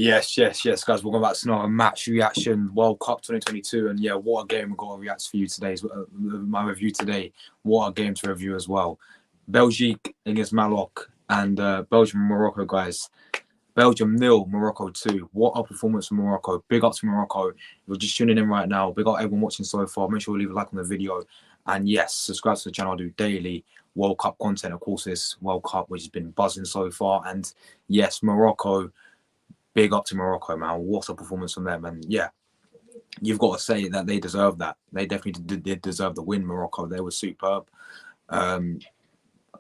Yes, guys. We're going back to another match reaction, World Cup 2022, and yeah, what a game we're going to react for you today. My review today, what a game to review as well. Belgium against Morocco and Belgium and Morocco, guys. Belgium 0, Morocco 2. What a performance from Morocco. Big up to Morocco. If you're just tuning in right now, big up everyone watching so far. Make sure you leave a like on the video. And yes, subscribe to the channel. I do daily World Cup content. Of course, this World Cup, which has been buzzing so far. And yes, Morocco. Big up to Morocco, man. What a performance from them. And yeah, you've got to say that they deserve that. They definitely did deserve the win, Morocco. They were superb. I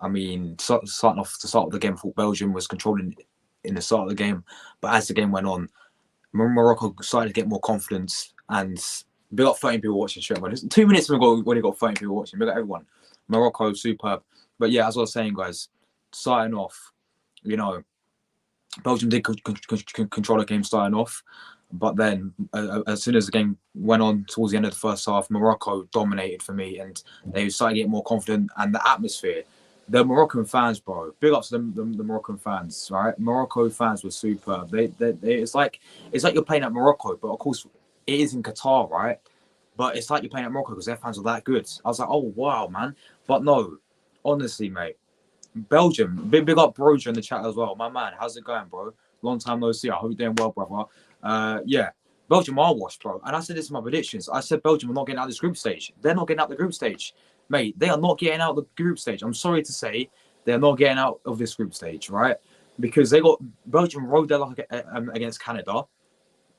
mean, starting off the start of the game, I thought Belgium was controlling in the start of the game. But as the game went on, Morocco started to get more confidence. And big up 13 people watching straight away. 2 minutes when he got 13 people watching. Big up everyone. Morocco, superb. But yeah, as I was saying, guys, starting off, you know, Belgium did control the game starting off, but then as soon as the game went on towards the end of the first half, Morocco dominated for me, and they started getting more confident. And the atmosphere, the Moroccan fans, bro, big up to the Moroccan fans, right? Morocco fans were superb. It's like you're playing at Morocco, but of course it is in Qatar, right? But it's like you're playing at Morocco because their fans are that good. I was like, oh wow, man. But no, honestly, mate. Belgium, big up Broja in the chat as well. My man, how's it going, bro? Long time no see. I hope you're doing well, brother. Yeah, Belgium are washed, bro. And I said this in my predictions. I said Belgium are not getting out of this group stage. They're not getting out of the group stage, mate. They are not getting out of the group stage. I'm sorry to say, they're not getting out of this group stage, right? Because Belgium rode their luck against Canada,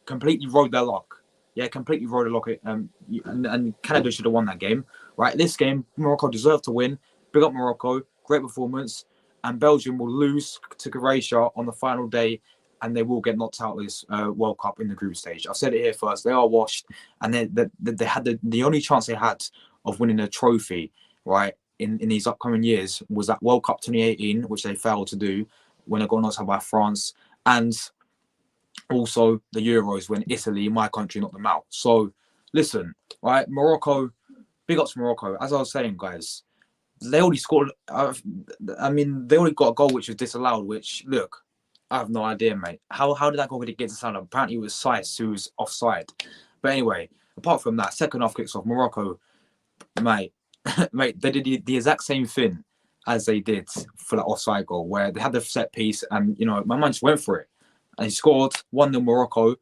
completely rode their luck. Yeah, completely rode their luck. And Canada should have won that game, right? This game, Morocco deserved to win. Big up Morocco. Great performance, and Belgium will lose to Croatia on the final day, and they will get knocked out of this World Cup in the group stage. I've said it here first. They are washed, and they had the only chance they had of winning a trophy, right, in these upcoming years was that World Cup 2018, which they failed to do when they got knocked out by France, and also the Euros when Italy, my country, knocked them out. So, listen, right, Morocco, big ups to Morocco. As I was saying, guys, they already scored. I mean, they already got a goal which was disallowed. Which, look, I have no idea, mate. How did that goal get disallowed? Apparently, it was Saiss who was offside. But anyway, apart from that, second half kicks off. Morocco, mate, mate, they did the exact same thing as they did for that offside goal, where they had the set piece, and you know, my man just went for it, and he scored 1-0 Morocco.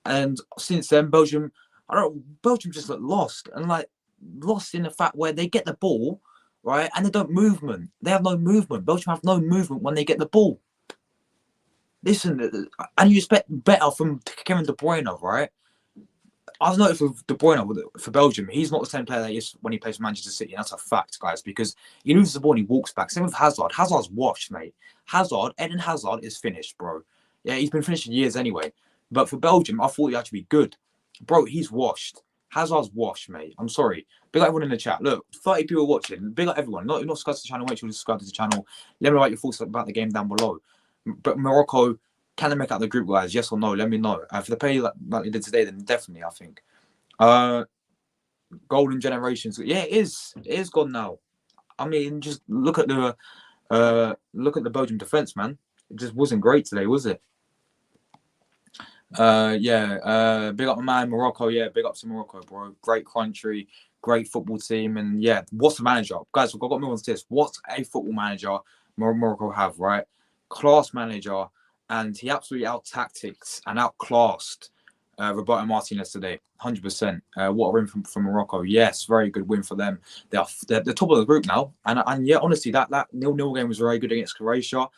And since then, Belgium just looked lost, and like lost in the fact where they get the ball. Right, and they don't movement. They have no movement. Belgium have no movement when they get the ball. Listen, and you expect better from Kevin De Bruyne, right? I've noticed with De Bruyne for Belgium, he's not the same player that he is when he plays for Manchester City. And that's a fact, guys, because he loses the ball and he walks back. Same with Hazard. Hazard's washed, mate. Eden Hazard is finished, bro. Yeah, he's been finished for years anyway. But for Belgium, I thought he had to be good. Bro, he's washed. Hazard's washed, mate. I'm sorry. Big up everyone in the chat. Look, 30 people watching. Big up everyone. Not subscribed to the channel. Make sure you subscribe to the channel. Let me know what your thoughts about the game down below. But Morocco, can they make out the group, guys? Yes or no? Let me know. If they play like they did today, then definitely, I think. Golden generations. Yeah, it is. It is gone now. I mean, just look at the Belgian defense, man. It just wasn't great today, was it? Big up my man Morocco. Yeah, big up to Morocco, bro. Great country, great football team, and yeah, what's the manager, guys? We've got to move on to this. What's a football manager Morocco have, right? Class manager, and he absolutely out tactics and outclassed Roberto Martinez today, 100%. What a win from Morocco. Yes, very good win for them. They're the top of the group now, and yeah, honestly, that 0-0 game was very good against Croatia.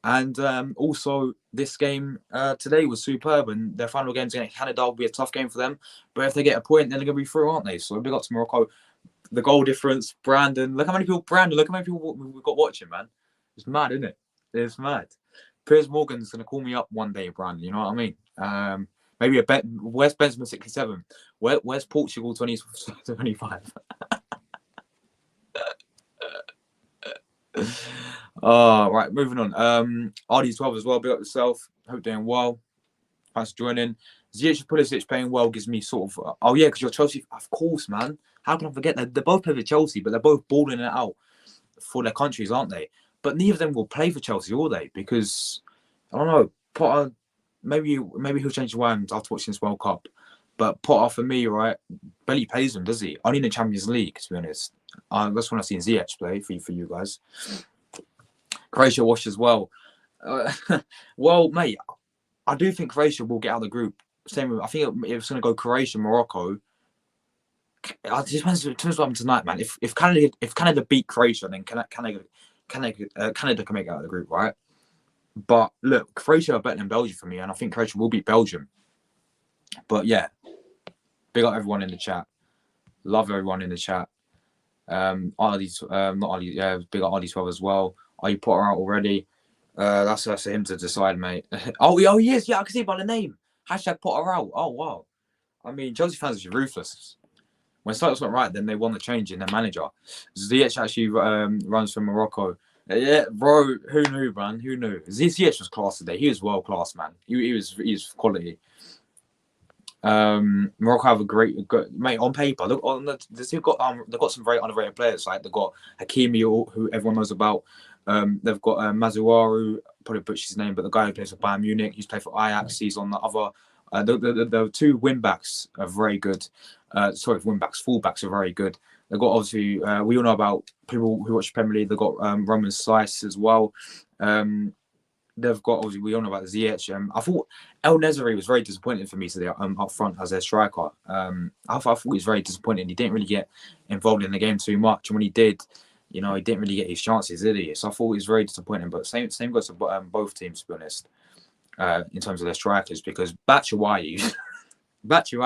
And also, this game today was superb, and their final games against Canada will be a tough game for them. But if they get a point, then they're going to be through, aren't they? So big up to Morocco. The goal difference, Brandon. Look how many people we've got watching, man. It's mad, isn't it? It's mad. Piers Morgan's going to call me up one day, Brandon. You know what I mean? Maybe where's Benzema 67? Where's Portugal 2025? Right, moving on. RD12 as well. Big up yourself. Hope doing well. Thanks for joining. Ziyech Pulisic playing well gives me sort of. Oh yeah, because you're Chelsea. Of course, man. How can I forget that? They both play for Chelsea, but they're both balling it out for their countries, aren't they? But neither of them will play for Chelsea, will they? Because I don't know. Potter maybe he'll change his mind after watching this World Cup. But Potter for me, right, barely plays him, does he? Only in the Champions League, to be honest. That's when I've seen Ziyech play for you guys. Croatia washed as well. Uh, well, mate, I do think Croatia will get out of the group. Same, I think it's going to go Croatia, Morocco. It depends what happens tonight, man. If Canada beat Croatia, then Canada can make it out of the group, right? But look, Croatia are better than Belgium for me, and I think Croatia will beat Belgium. But yeah, big up everyone in the chat. Love everyone in the chat. Arlie's, not Arlie, yeah, big up Arlie's 12 as well. Are you Potter out already? That's for him to decide, mate. Oh, yes, yeah, I can see by the name. Hashtag Potter out. Oh, wow. I mean, Chelsea fans are ruthless. When starts went right, then they want the change in their manager. Ziyech actually runs from Morocco. Yeah, bro, who knew, man? Who knew? Ziyech was class today. He was world class, man. He was quality. Morocco have a great mate on paper. Look on they've got some very underrated players. Like they've got Hakimi, who everyone knows about. They've got Mazuaru, probably butchered his name, but the guy who plays for Bayern Munich, he's played for Ajax. He's on the other. The two wing backs are very good. Fullbacks are very good. They've got obviously we all know about people who watch Premier League. They've got Roman Saiss as well. They've got obviously we all know about Ziyech. I thought El Nezeri was very disappointing for me today up front as their striker. I thought he was very disappointing. He didn't really get involved in the game too much, and when he did, he didn't really get his chances, did he? So I thought he was very disappointing. But same goes to both teams, to be honest, in terms of their strikers, because Batshuayi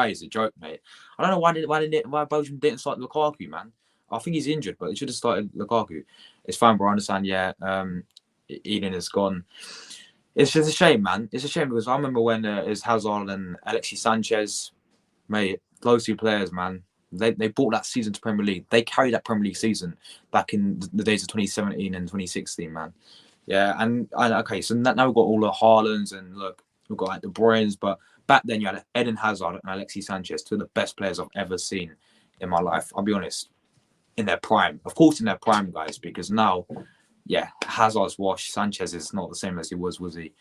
is a joke, mate. I don't know why Belgium didn't start Lukaku, man. I think he's injured, but they should have started Lukaku. It's fine, bro. I understand. Yeah, Eden is gone. It's just a shame, man. It's a shame because I remember when it was Hazard and Alexis Sanchez, mate. Those two players, man. They brought that season to Premier League. They carried that Premier League season back in the days of 2017 and 2016, man. Yeah, and okay, so now we've got all the Haalands and look, we've got like the Bryans, but back then you had Eden Hazard and Alexis Sanchez, two of the best players I've ever seen in my life. I'll be honest, in their prime, of course, in their prime, guys, because now, yeah, Hazard's washed. Sanchez is not the same as he was he?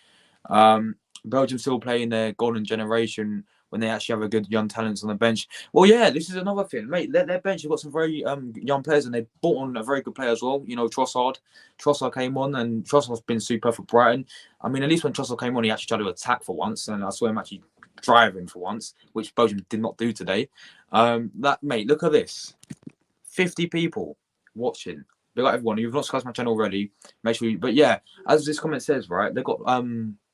Belgium still playing their golden generation when they actually have a good young talents on the bench. Well, yeah, this is another thing, mate. Their bench have got some very young players, and they brought on a very good player as well. Trossard. Trossard came on, and Trossard's been super for Brighton. I mean, at least when Trossard came on, he actually tried to attack for once, and I saw him actually driving for once, which Belgium did not do today. Mate, look at this. 50 people watching. Big up everyone. If you've not subscribed to my channel already, make sure you. But yeah, as this comment says, right, they've got a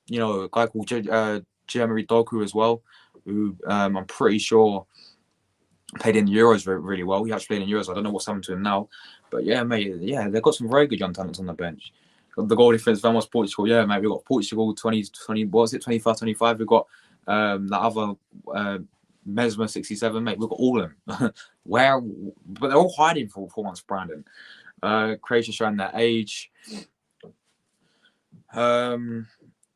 guy called Jeremy Doku as well, who I'm pretty sure played in Euros really well. He actually played in Euros. I don't know what's happened to him now, but yeah, mate, yeah, they've got some very good young talents on the bench. The goal difference, Vamos Portugal, yeah, mate, we've got Portugal 20, what was it, 25-25. We've got that other Mesmer 67, mate. We've got all of them. But they're all hiding for once, Brandon. Croatia showing their age.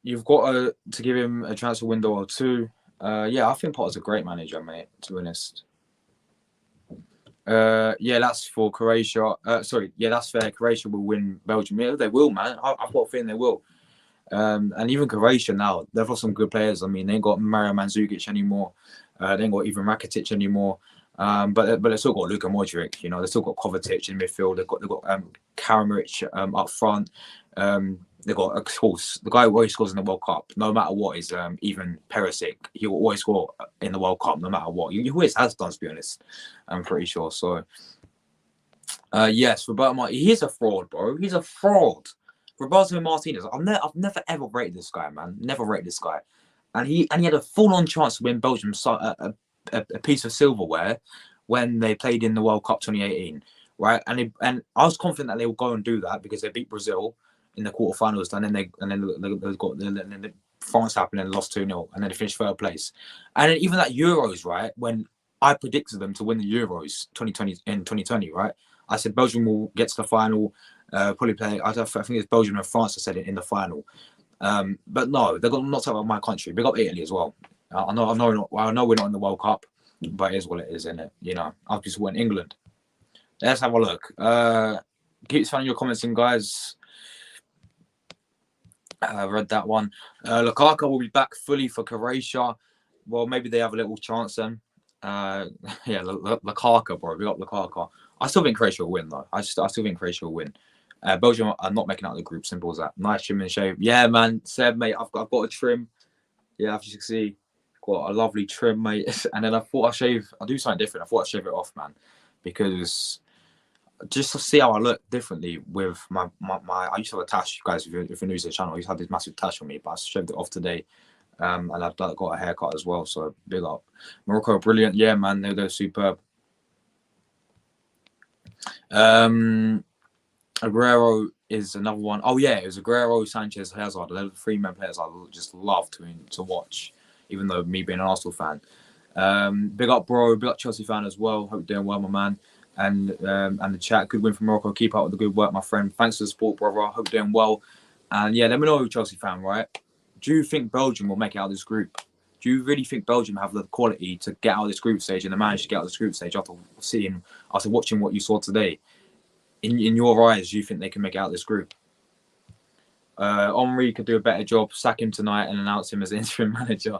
You've got to give him a transfer window or two. Yeah, I think Potter's a great manager, mate, to be honest. Yeah, that's for Croatia. That's fair. Croatia will win Belgium. Yeah, they will, man. I've got a feeling they will. And even Croatia now, they've got some good players. I mean, they ain't got Mario Mandzukic anymore. They ain't got even Rakitic anymore. But they've still got Luka Modric. They've still got Kovacic in midfield. They've got Karadzic up front. They've got, of course, the guy who always scores in the World Cup, no matter what, is even Perisic. He will always score in the World Cup, no matter what. He always has done, to be honest. I'm pretty sure. So, yes, Roberto Martinez, he's a fraud, bro. He's a fraud. Roberto Martinez, I've never ever rated this guy, man. Never rated this guy. And he had a full-on chance to win Belgium a piece of silverware when they played in the World Cup 2018, right? And I was confident that they would go and do that because they beat Brazil in the quarterfinals, and then France happened and lost 2-0, and then they finished third place. And then even that Euros, right? When I predicted them to win the Euros 2020, right? I said Belgium will get to the final, probably play. I think it's Belgium and France. I said it in the final. But no, they got knocked out of my country. Big up Italy as well. I know we're not in the World Cup, but it is what it is, isn't it? I just went England. Let's have a look. Keep finding your comments in, guys. I read that one. Lukaku will be back fully for Croatia. Well, maybe they have a little chance then. Yeah, Lukaku, bro. We got Lukaku. I still think Croatia will win, though. I still think Croatia will win. Belgium are not making out of the group. Simple as that. Nice trim and shave. Yeah, man. Seb, mate, I've got a trim. Yeah, as you can see, got a lovely trim, mate. And then I thought I'd do something different. I thought I'd shave it off, man, because just to see how I look differently with my I used to have a tash, you guys, if you're new to the channel, I used to have this massive tash on me, but I shaved it off today. And I've got a haircut as well, so big up. Morocco, brilliant. Yeah, man, they're superb. Aguero is another one. Oh, yeah, it was Aguero, Sanchez, Hazard. They're the three main players I just love to watch, even though me being an Arsenal fan. Big up, bro. Big up, Chelsea fan as well. Hope you're doing well, my man. And the chat, good win from Morocco. Keep up with the good work, my friend. Thanks for the support, brother. Hope you're doing well. And yeah, let me know, Chelsea fan, right? Do you think Belgium will make it out of this group? Do you really think Belgium have the quality to get out of this group stage and the manage to get out of this group stage after watching what you saw today? In your eyes, do you think they can make it out of this group? Henry could do a better job. Sack him tonight and announce him as interim manager.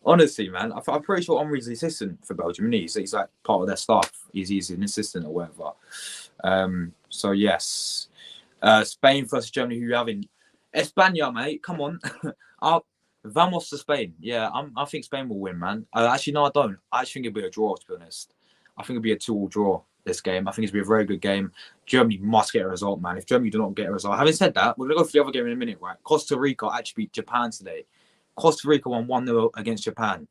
Honestly, man, I'm pretty sure Henry's the assistant for Belgium. He's like part of their staff. He's an assistant or whatever. So yes, Spain versus Germany. Who you having? España, mate. Come on, vamos to Spain. Yeah, I think Spain will win, man. Actually, no, I don't. I actually think it'll be a draw. To be honest, I think it'll be a 2-2 draw. This game, I think it's going to be a very good game. Germany must get a result, man. If Germany do not get a result, having said that, we're going to go for the other game in a minute, right? Costa Rica actually beat Japan today. Costa Rica won 1-0 against Japan.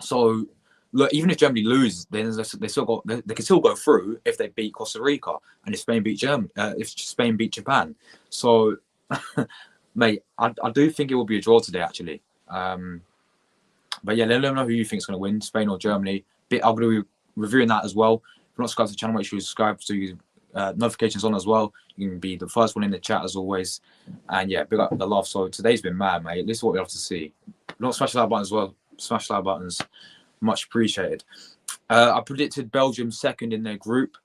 So, look, even if Germany lose, then they can still go through if they beat Costa Rica and if Spain beat Japan. So, mate, I do think it will be a draw today, actually. But yeah, let me know who you think is going to win, Spain or Germany. I'm going to be reviewing that as well. If you're not subscribed to the channel, make sure you subscribe so you notifications on as well. You can be the first one in the chat as always. And yeah, big up the love. So today's been mad, mate. This is what we have to see. Not smash the like button as well. Smash the like buttons. Much appreciated. I predicted Belgium second in their group.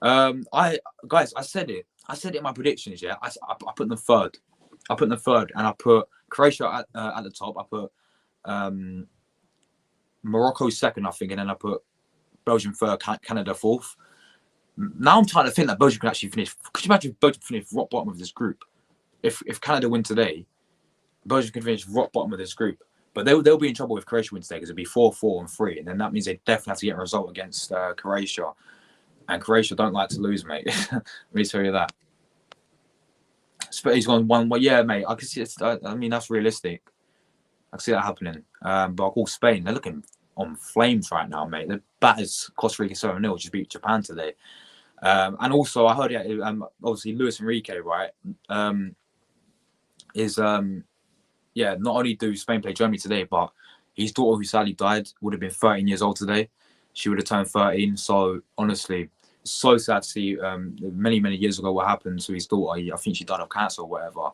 I said it. I said it in my predictions. Yeah, I put them third. And I put Croatia at the top. I put Morocco second, I think, and then I put Belgium third, Canada fourth. Now I'm trying to think that Belgium can actually finish. Could you imagine if Belgium finish rock bottom of this group? If Canada win today, Belgium can finish rock bottom of this group. But they'll be in trouble if Croatia wins today because it'll be 4-4 and 3, and then that means they definitely have to get a result against Croatia. And Croatia don't like to lose, mate. Let me tell you that. Spain's gone 1. Well, yeah, mate. I can see it. I mean, that's realistic. I can see that happening. But I'll call Spain. They're looking on flames right now, mate. The batters Costa Rica 7-0, just beat Japan today. And also, I heard obviously Luis Enrique, right? Not only do Spain play Germany today, but his daughter, who sadly died, would have been 13 years old today. She would have turned 13. So honestly, it's so sad to see many years ago what happened to his daughter. I think she died of cancer or whatever.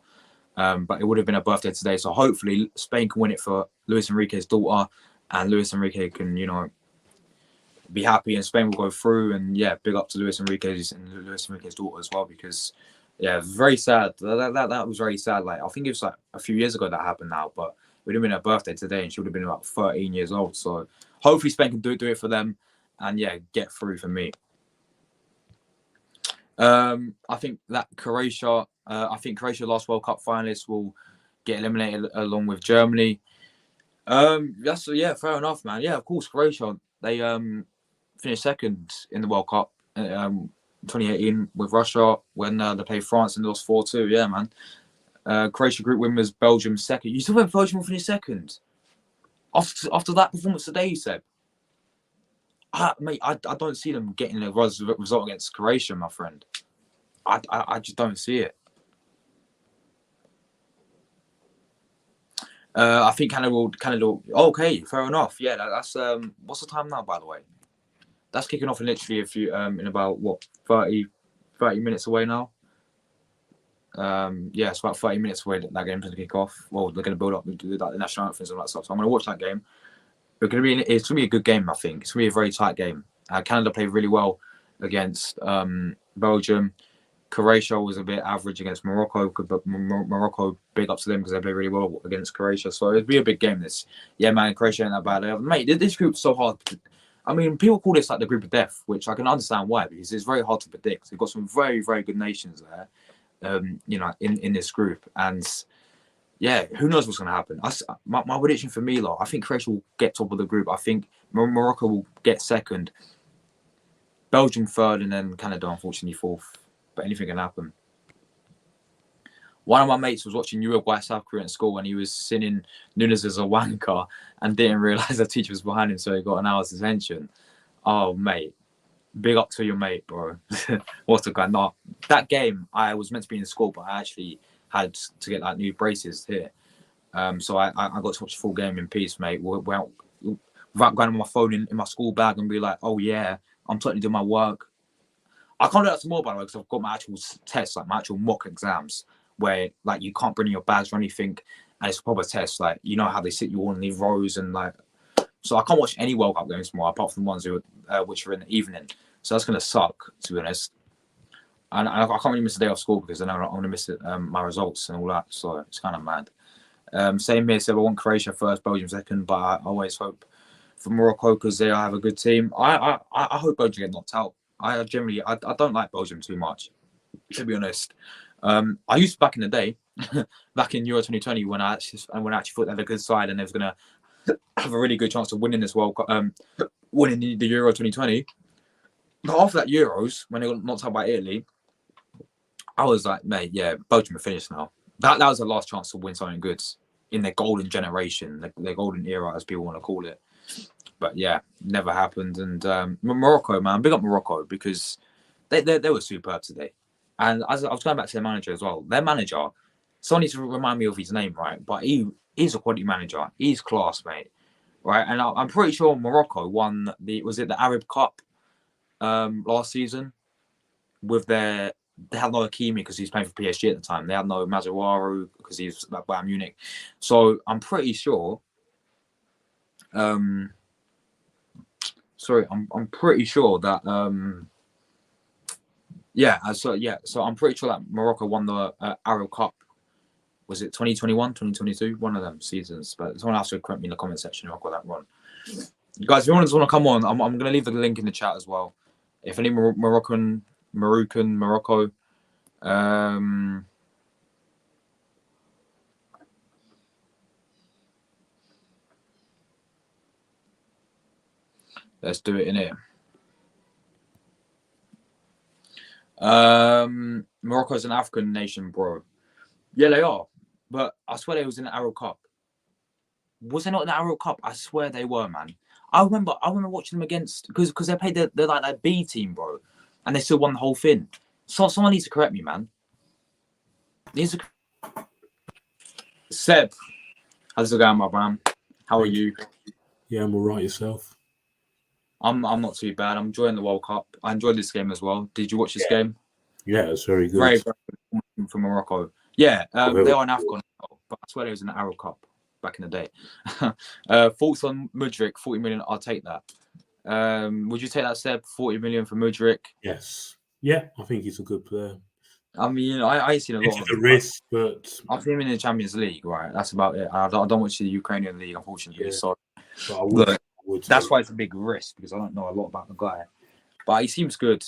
But it would have been her birthday today. So hopefully Spain can win it for Luis Enrique's daughter. And Luis Enrique can, be happy, and Spain will go through. And yeah, big up to Luis Enrique's daughter as well, because yeah, very sad. That was very sad. Like I think it was like a few years ago that happened now, but it would have been her birthday today, and she would have been about 13 years old. So hopefully Spain can do it for them, and yeah, get through for me. I think that Croatia last World Cup finalists will get eliminated along with Germany. Fair enough, man. Yeah, of course, Croatia, they finished second in the World Cup 2018 with Russia when they played France and lost 4-2. Yeah, man. Croatia group win was Belgium second. You still went Belgium will finish second after that performance today, you said. Mate, I don't see them getting a result against Croatia, my friend. I just don't see it. I think Canada will. Okay, fair enough. Yeah, that's what's the time now, by the way? That's kicking off in literally in about 30 minutes away now. Yeah, it's about 30 minutes away that game's going to kick off. Well, they're going to build up and do like the national anthems and all that stuff. So I'm going to watch that game. It's going to be a good game, I think. It's going to be a very tight game. Canada played really well against Belgium. Croatia was a bit average against Morocco, but Morocco, big up to them because they played really well against Croatia. So it'd be a big game. This, yeah, man. Croatia ain't that bad, mate. This group's so hard. I mean, people call this like the group of death, which I can understand why, because it's very hard to predict. We've got some very, very good nations there, in this group, and yeah, who knows what's going to happen. My prediction for me, I think Croatia will get top of the group. I think Morocco will get second, Belgium third, and then Canada, unfortunately, fourth. But anything can happen. One of my mates was watching Uruguay South Korea in school, and he was singing Nunes as a wanker and didn't realise the teacher was behind him, so he got an hour's detention. Oh, mate. Big up to your mate, bro. What's the guy? No, that game, I was meant to be in school, but I actually had to get like new braces here. So I got to watch the full game in peace, mate. Without going on my phone in my school bag and be like, oh, yeah, I'm totally doing my work. I can't do that tomorrow, by the way, because I've got my actual tests, like my actual mock exams, where like you can't bring in your bags or anything, and it's a proper test. Like, you know how they sit you all in these rows, and like, so I can't watch any World Cup games tomorrow apart from the ones which are in the evening. So that's gonna suck, to be honest. And I can't really miss a day off school because I know I'm gonna miss it, my results and all that. So it's kind of mad. Same here. So I want Croatia first, Belgium second, but I always hope for Morocco because they have a good team. I hope Belgium get knocked out. I don't like Belgium too much, to be honest. I used to back in the day, back in Euro 2020, when I actually thought they had a good side and they was gonna have a really good chance of winning this World Cup, winning the Euro 2020. But after that Euros, when they got knocked out by Italy, I was like, mate, yeah, Belgium are finished now. That was the last chance to win something good in their golden generation, their golden era, as people want to call it. But yeah, never happened. And Morocco, man, big up Morocco because they were superb today. And as I was going back to their manager as well, their manager, someone needs to remind me of his name, right? But he's a quality manager. He's class, mate. Right? And I'm pretty sure Morocco won the Arab Cup last season with they had no Hakimi because he's playing for PSG at the time. They had no Mazraoui because he's at Bayern Munich. So I'm pretty sure. I'm pretty sure that so I'm pretty sure that Morocco won the Arab Cup. Was it 2021, 2022? One of them seasons. But someone else would correct me in the comment section if I got that wrong. Guys, if you want to come on, I'm going to leave the link in the chat as well. If any Morocco, let's do it in here. Morocco's an African nation, bro. Yeah, they are. But I swear they was in the Arab Cup. Was they not in the Arab Cup? I swear they were, man. I remember watching them against because they played they're like that B team, bro, and they still won the whole thing. So someone needs to correct me, man. Seb, how's it going, my man? How are you? Yeah, I'm all right. Yourself? I'm not too bad. I'm enjoying the World Cup. I enjoyed this game as well. Did you watch this game? Yeah, it's very good. Very good from Morocco. Yeah, they are in AFCON, but I swear they was in the Arab Cup back in the day. Thoughts on Mudryk? 40 million. I'll take that. Would you take that, Seb? 40 million for Mudryk? Yes. Yeah, I think he's a good player. I mean, I seen a lot of the risk, but I've seen him in the Champions League, right? That's about it. I don't watch the Ukrainian league, unfortunately. Yeah. So But that's why it's a big risk because I don't know a lot about the guy. But he seems good.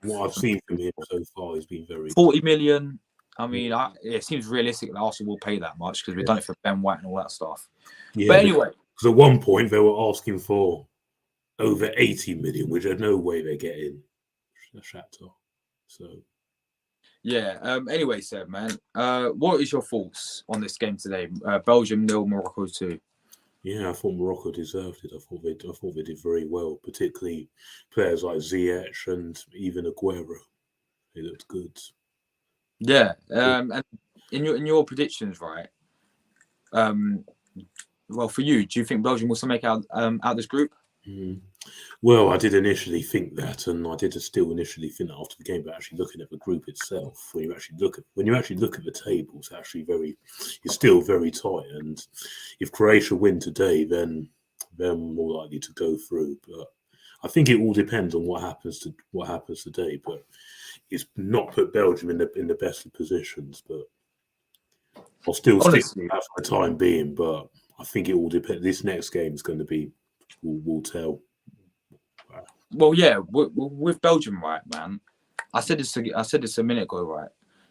What I've seen from him so far, he's been very 40 million. I mean, it seems realistic that Arsenal will pay that much because we've done it for Ben White and all that stuff. Yeah, but anyway, because at one point they were asking for over 80 million, which there's no way they're getting Shakhtar. So yeah. Anyway, Seb, man, what is your thoughts on this game today? Belgium 0, Morocco 2. Yeah, I thought Morocco deserved it. I thought they did very well, particularly players like Ziyech and even Aguero. They looked good. Yeah, and in your predictions, right? Well, for you, do you think Belgium will still make out this group? Well, I did initially think that, and I did still initially think that after the game. But actually, looking at the group itself, when you actually look at the table, it's still very tight. And if Croatia win today, then they're more likely to go through. But I think it all depends on what happens today, but it's not put Belgium in the best of positions. But I'll still stick Honestly, with that for the time being. But I think it all depends. This next game is going to be will tell. well, yeah, with Belgium, right, man. I said this a minute ago, right?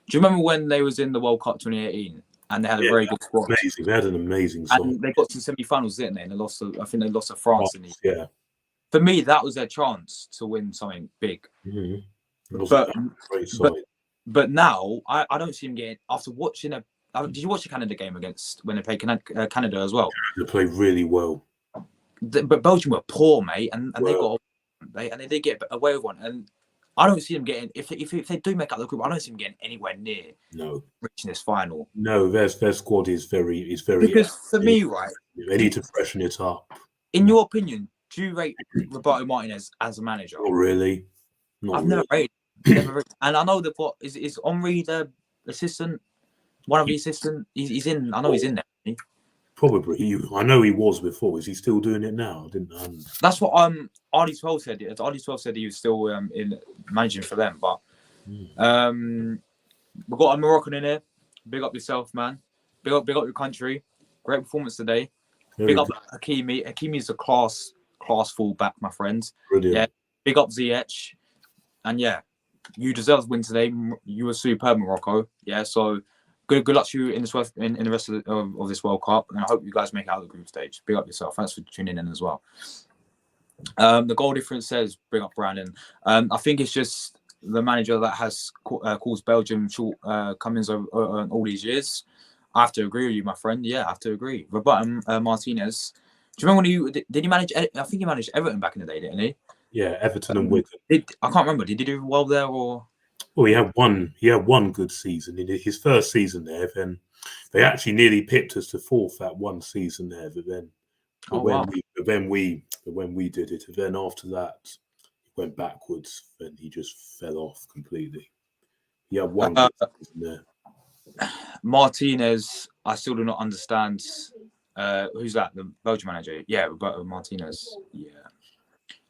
Do you remember when they was in the World Cup 2018 and they had a Yeah, very good squad? amazing. They had an amazing side. And they got to the semi-finals, didn't they? And they lost. I think they lost to France. Yeah. For me, that was their chance to win something big. Mm-hmm. But great side. but now I don't see him getting after watching a. Did you watch the Canada game against when they played Canada as well? They played really well. But Belgium were poor, mate, and Well, they did get away with one. And I don't see them getting if they do make out the group. I don't see them getting anywhere near reaching this final. No, their squad is very because for me, right, they need to freshen it up. In your opinion, do you rate Roberto Martinez as a manager? Not really. I've never rated. And I know that what is Henri the assistant, one of the assistant. He's in. I know he's in there. Probably. I know he was before. Is he still doing it now? I didn't. That's what RD12 said. RD12 said he was still in managing for them. But we've got a Moroccan in here. Big up yourself, man. Big up your country. Great performance today. Big up Hakimi. Hakimi is a class fullback, my friends. Brilliant. Yeah. Big up Ziyech. And yeah, you deserve to win today. You were superb, Morocco. Yeah. So good luck to you in the rest of this World Cup, and I hope you guys make it out of the group stage. Big up yourself. Thanks for tuning in as well. The goal difference says bring up Brandon. I think it's just the manager that has caused Belgium shortcomings over all these years. I have to agree with you, my friend. Yeah, I have to agree. Roberto Martinez. Do you remember when did he manage? I think he managed Everton back in the day, didn't he? Yeah, Everton and Wigan. I can't remember. Did he do well there or? Well, he had one good season in his first season there. Then they actually nearly pipped us to fourth that one season there. But when we did it, and then after that, it went backwards. Then he just fell off completely. He had one good season there. Martinez, I still do not understand. Who's that? The Belgian manager? Yeah, Roberto Martinez. Yeah.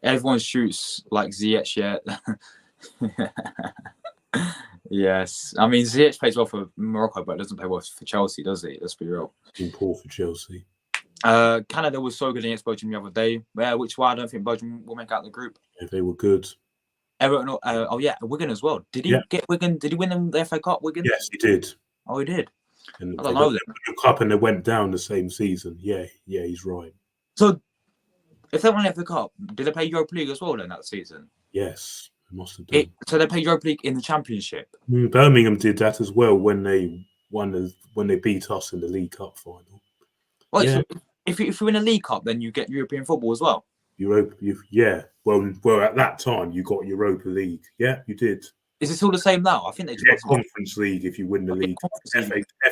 Everyone shoots like Ziyech, yeah. Yes. I mean, Ziyech plays well for Morocco, but doesn't play well for Chelsea, does he? Let's be real. Been poor for Chelsea. Canada was so good against Belgium the other day, which is why I don't think Belgium will make out the group. Yeah, they were good. Everton, Wigan as well. Did he get Wigan? Did he win the FA Cup, Wigan? Yes, he did. Oh, he did. And I don't know. The cup and they went down the same season. Yeah, he's right. So, if they won the FA Cup, did they play Europa League as well then that season? Yes, they must have done. So they played Europa League in the Championship. Birmingham did that as well when they beat us in the League Cup final. Well, yeah. So if you win a League Cup, then you get European football as well. Well, at that time you got Europa League. Yeah, you did. Is it all the same now? I think they get Conference League if you win the league.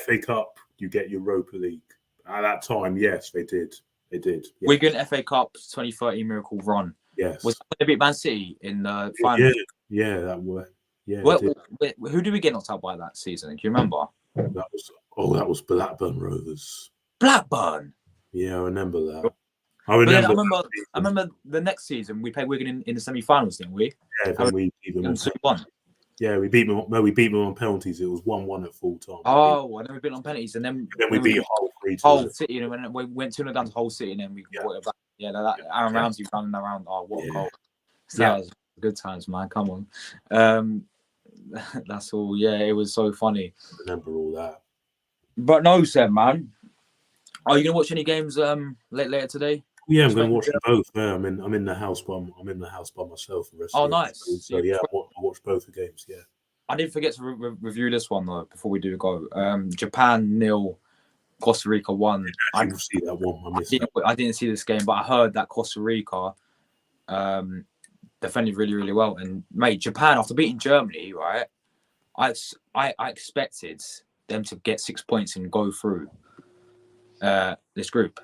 FA Cup, you get Europa League. At that time, yes, they did. They did. Yes. Wigan FA Cup 2013 miracle run. Yes. Was that when they beat Man City in the final? Yeah, that were. Yeah. Who did we get knocked out by that season? Do you remember? That was Blackburn Rovers. Blackburn. Yeah, I remember that. I remember the next season we played Wigan in the semi-finals, didn't we? Yeah, then we beat them on 2-1. Yeah, we beat them. No, we beat them on penalties. It was 1-1 at full time. Oh, and then we beat them on penalties, and then we beat Hull City, and then we went 2-0 down to Hull City, and then we brought it back. Yeah, Aaron Ramsey running around. Oh, what a goal! So that was good times, man. Come on. That's all. Yeah, it was so funny. I remember all that. But no, Seb, man. Are you gonna watch any games later today? Yeah, I'm going to watch them both. Yeah, I'm in the house by myself. The rest nice. So yeah, I watch both the games. Yeah. I didn't forget to review this one though before we do go. Japan 0, Costa Rica 1. I didn't see that one. I didn't see this game, but I heard that Costa Rica defended really, really well. And mate, Japan after beating Germany, right? I expected them to get 6 points and go through this group.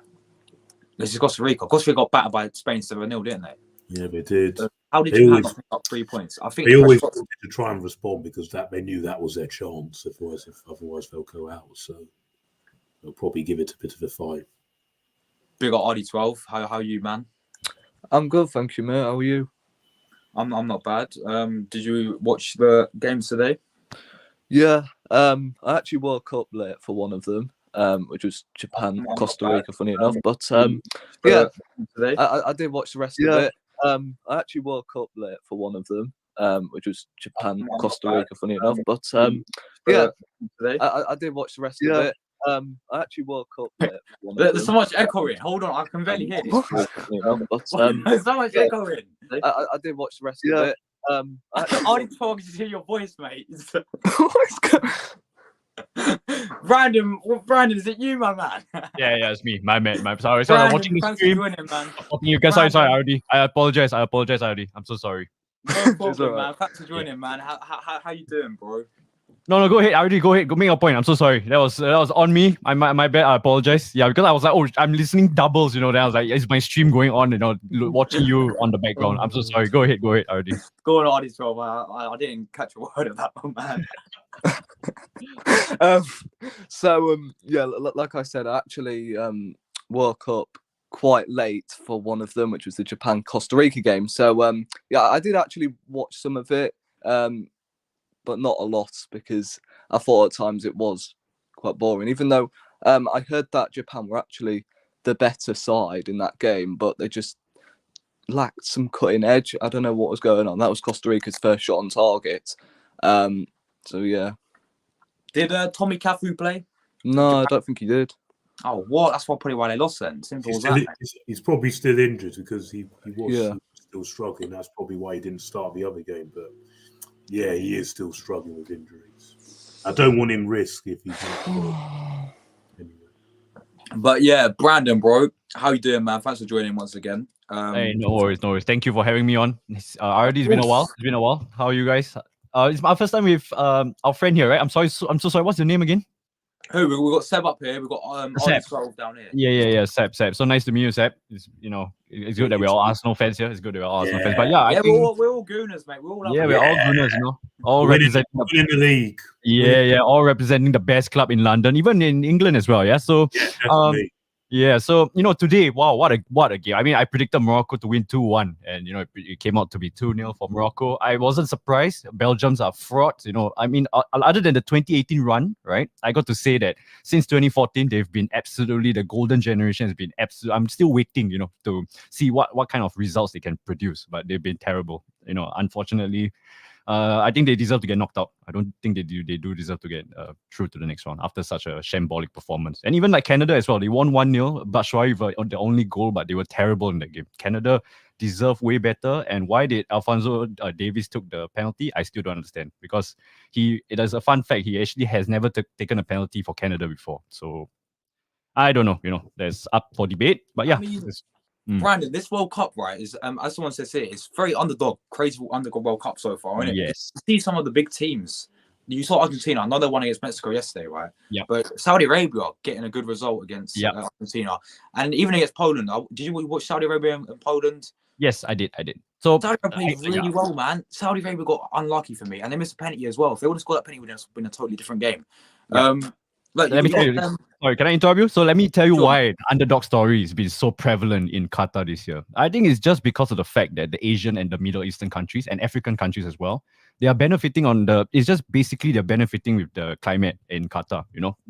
This is Costa Rica. Costa Rica got battered by Spain 7-0, didn't they? Yeah, they did. How did Japan not pick up 3 points? I think they always wanted to try and respond because they knew that was their chance. Otherwise they'll go out. So they'll probably give it a bit of a fight. We got RD12. How are you, man? I'm good, thank you, mate. How are you? I'm not bad. Did you watch the games today? Yeah. I actually woke up late for one of them, which was Japan, I'm not Costa bad. Rica, funny enough. But yeah, Today. I did watch the rest of it. I actually woke up late for one of them, which was Japan, I'm not Costa bad. Rica, funny enough. But yeah, Today. I did watch the rest of it. I actually woke up late for one of There's them. so much echoing. Hold on, I can barely hear this. Funny enough. But There's so much yeah. echoing. I did watch the rest of it. I only talking to hear your voice, mate. Brandon, is it you, my man? Yeah, it's me. My man. Sorry, I was watching the thanks stream. for joining, man. You guys, sorry, already. I apologize already. I'm so sorry. No problem, man. Thanks for joining, man. How you doing, bro? No, go ahead. Already, go ahead. Go make your point. I'm so sorry. That was on me. My bad. I apologize. Yeah, because I was like, oh, I'm listening doubles. Then I was like, is my stream going on? Watching you on the background. I'm so sorry. Go ahead, already. Go on, Audie 12. I didn't catch a word of that one, man. Yeah, like I said, I actually woke up quite late for one of them, which was the Japan Costa Rica game. So yeah, I did actually watch some of it, but not a lot because I thought at times it was quite boring. Even though I heard that Japan were actually the better side in that game, but they just lacked some cutting edge. I don't know what was going on. That was Costa Rica's first shot on target. So yeah. Did Tommy Cafu play? No, I don't think he did. Oh, what? That's probably why they lost then. Simple as that. He's probably still injured because he was still struggling. That's probably why he didn't start the other game. But yeah, he is still struggling with injuries. I don't want him risk if he's not. Anyway. But yeah, Brandon, bro, how you doing, man? Thanks for joining once again. Hey, no worries. Thank you for having me on. Already, it's been a while. How are you guys? It's my first time with our friend here, right? I'm so sorry. What's your name again? Who? We've got Seb up here. We've got Seb. Audie down here. Yeah. Seb. So nice to meet you, Seb. It's good that we're all Arsenal fans here. It's good that we're all Arsenal fans. But yeah, I think we're all gooners, mate. We're all all gooners, all Winning representing in the league. Yeah, all representing the best club in London, even in England as well. Yeah. So Definitely. yeah, so today, wow, what a game. I mean, I predicted Morocco to win 2-1, and it came out to be 2-0 for Morocco. I wasn't surprised. Belgians are frauds. I mean, other than the 2018 run, right? I got to say that since 2014, they've been absolutely, the golden generation has been absolute. I'm still waiting, to see what kind of results they can produce, but they've been terrible. Unfortunately. I think they deserve to get knocked out. I don't think they do. They do deserve to get through to the next round after such a shambolic performance. And even like Canada as well, they won 1-0. Batshuayi on the only goal, but they were terrible in that game. Canada deserved way better. And why did Alphonso Davies took the penalty? I still don't understand, because it is a fun fact. He actually has never taken a penalty for Canada before. So I don't know. There's up for debate. But yeah. Brandon, this World Cup, right, is as someone says here, it's very crazy underdog World Cup so far, isn't it? Yes. You see some of the big teams. You saw Argentina. I know they won against Mexico yesterday, right? Yeah. But Saudi Arabia getting a good result against Argentina, and even against Poland. Did you watch Saudi Arabia and Poland? Yes, I did. So Saudi Arabia played really well, man. Saudi Arabia got unlucky for me, and they missed a penalty as well. If they would have scored that penalty, it would have been a totally different game. Yeah. Let me tell you. Sorry, can I interrupt you? So let me tell you why the underdog story has been so prevalent in Qatar this year. I think it's just because of the fact that the Asian and the Middle Eastern countries and African countries as well, they are benefiting it's just basically they're benefiting with the climate in Qatar.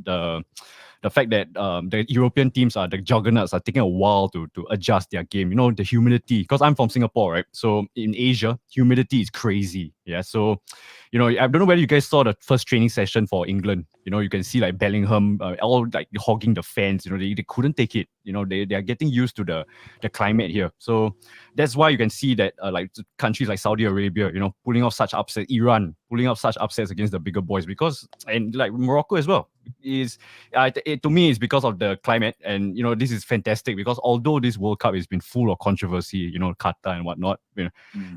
The fact that the European teams the juggernauts are taking a while to adjust their game. The humidity, because I'm from Singapore, right? So in Asia, humidity is crazy. Yeah. So, I don't know whether you guys saw the first training session for England. You can see like Bellingham all like hogging the fans. They couldn't take it. They are getting used to the climate here. So that's why you can see that like countries like Saudi Arabia, pulling off such upsets, Iran pulling off such upsets against the bigger boys, and like Morocco as well. To me, it's because of the climate, and this is fantastic because although this World Cup has been full of controversy, Qatar and whatnot,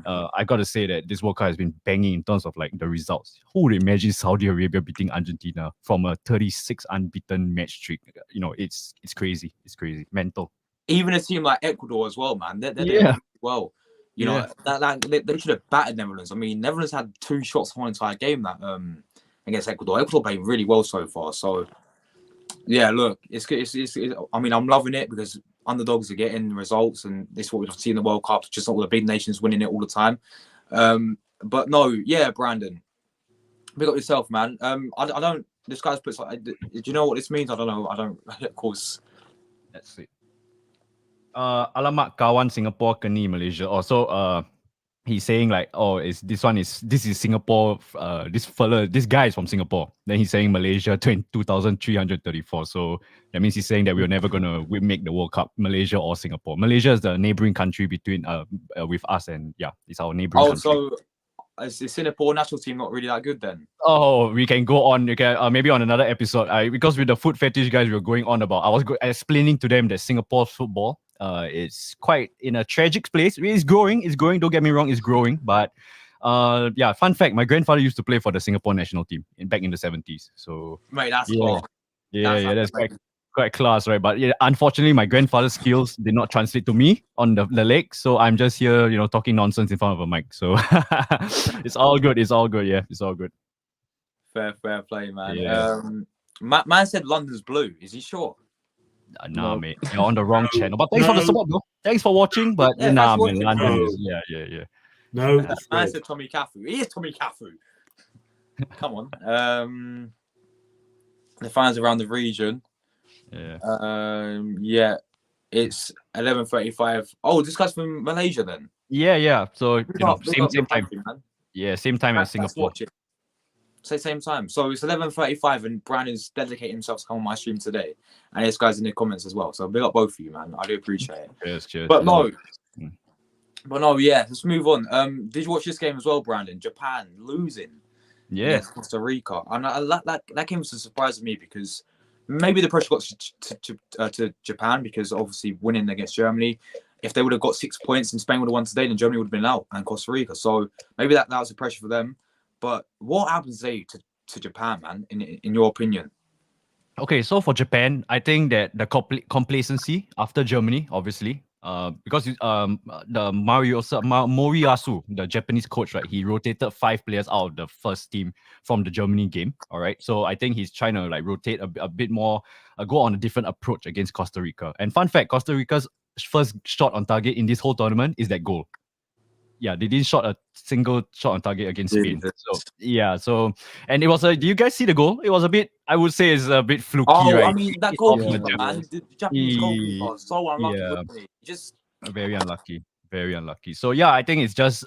I got to say that this World Cup has been banging in terms of like the results. Who would imagine Saudi Arabia beating Argentina from a 36 unbeaten match streak? It's crazy. It's crazy, mental. Even a team like Ecuador as well, man. They're doing really well. They should have battered Netherlands. I mean, Netherlands had 2 shots the whole entire game that against Ecuador. Ecuador playing really well so far. So yeah, look, it's I mean, I'm loving it because underdogs are getting results, and this is what we've seen in the World Cup. Just not all the big nations winning it all the time. But no, yeah, Brandon, big up yourself, man. I don't. This guy's put. Do you know what this means? I don't know. I don't. Of course. Let's see. Alamak kawan Singapore keni Malaysia. Also, he's saying like, oh, this is Singapore. This guy is from Singapore. Then he's saying Malaysia 2,334. So that means he's saying that we're never gonna make the World Cup, Malaysia or Singapore. Malaysia is the neighboring country between with us, and yeah, it's our neighboring country. So is the Singapore national team not really that good then? Oh, we can go on. You can maybe on another episode. Because with the foot fetish guys, we were going on about. I was explaining to them that Singapore's football is quite in a tragic place. It's growing. Don't get me wrong, it's growing. But yeah, fun fact: my grandfather used to play for the Singapore national team back in the 70s. So mate, that's that's quite class, right? But yeah, unfortunately, my grandfather's skills did not translate to me on the leg. So I'm just here, talking nonsense in front of a mic. So it's all good. It's all good. Yeah, it's all good. Fair play, man. Yeah. Man said London's blue. Is he sure? Nah, mate, you're on the wrong channel. But thanks for the support, bro. Thanks for watching. But Yeah, nah, thanks for man, watching. London is yeah. No, Man said Tommy Cafu. He is Tommy Cafu. Come on. The fans around the region. Yeah. Yeah, it's 11:35. Oh, this guy's from Malaysia then. Yeah. So same time. Country, man. Yeah, same time as Singapore. Watch it. Say same time. So it's 11:35, and Brandon's dedicating himself to come on my stream today, and this guy's in the comments as well. So big up both of you, man. I do appreciate it. Cheers. But no, yeah. Let's move on. Did you watch this game as well, Brandon? Japan losing. Yeah. Against Costa Rica, and that came as a surprise to me because maybe the pressure got to Japan because obviously winning against Germany. If they would have got 6 points and Spain would have won today, then Germany would have been out and Costa Rica. So maybe that was the pressure for them. But what happens today to Japan, man? In your opinion? Okay, so for Japan, I think that the complacency after Germany, obviously, because the Moriyasu, the Japanese coach, right, he rotated 5 players out of the first team from the Germany game. All right, so I think he's trying to rotate a bit more, go on a different approach against Costa Rica. And fun fact, Costa Rica's first shot on target in this whole tournament is that goal. Yeah, they didn't shot a single shot on target against Spain. So yeah, and it was do you guys see the goal? It was a bit, I would say, it's a bit fluky, right? I mean, that goalkeeper, man, the Japanese goalkeeper was so unlucky. Yeah. Just very unlucky. So yeah, I think it's just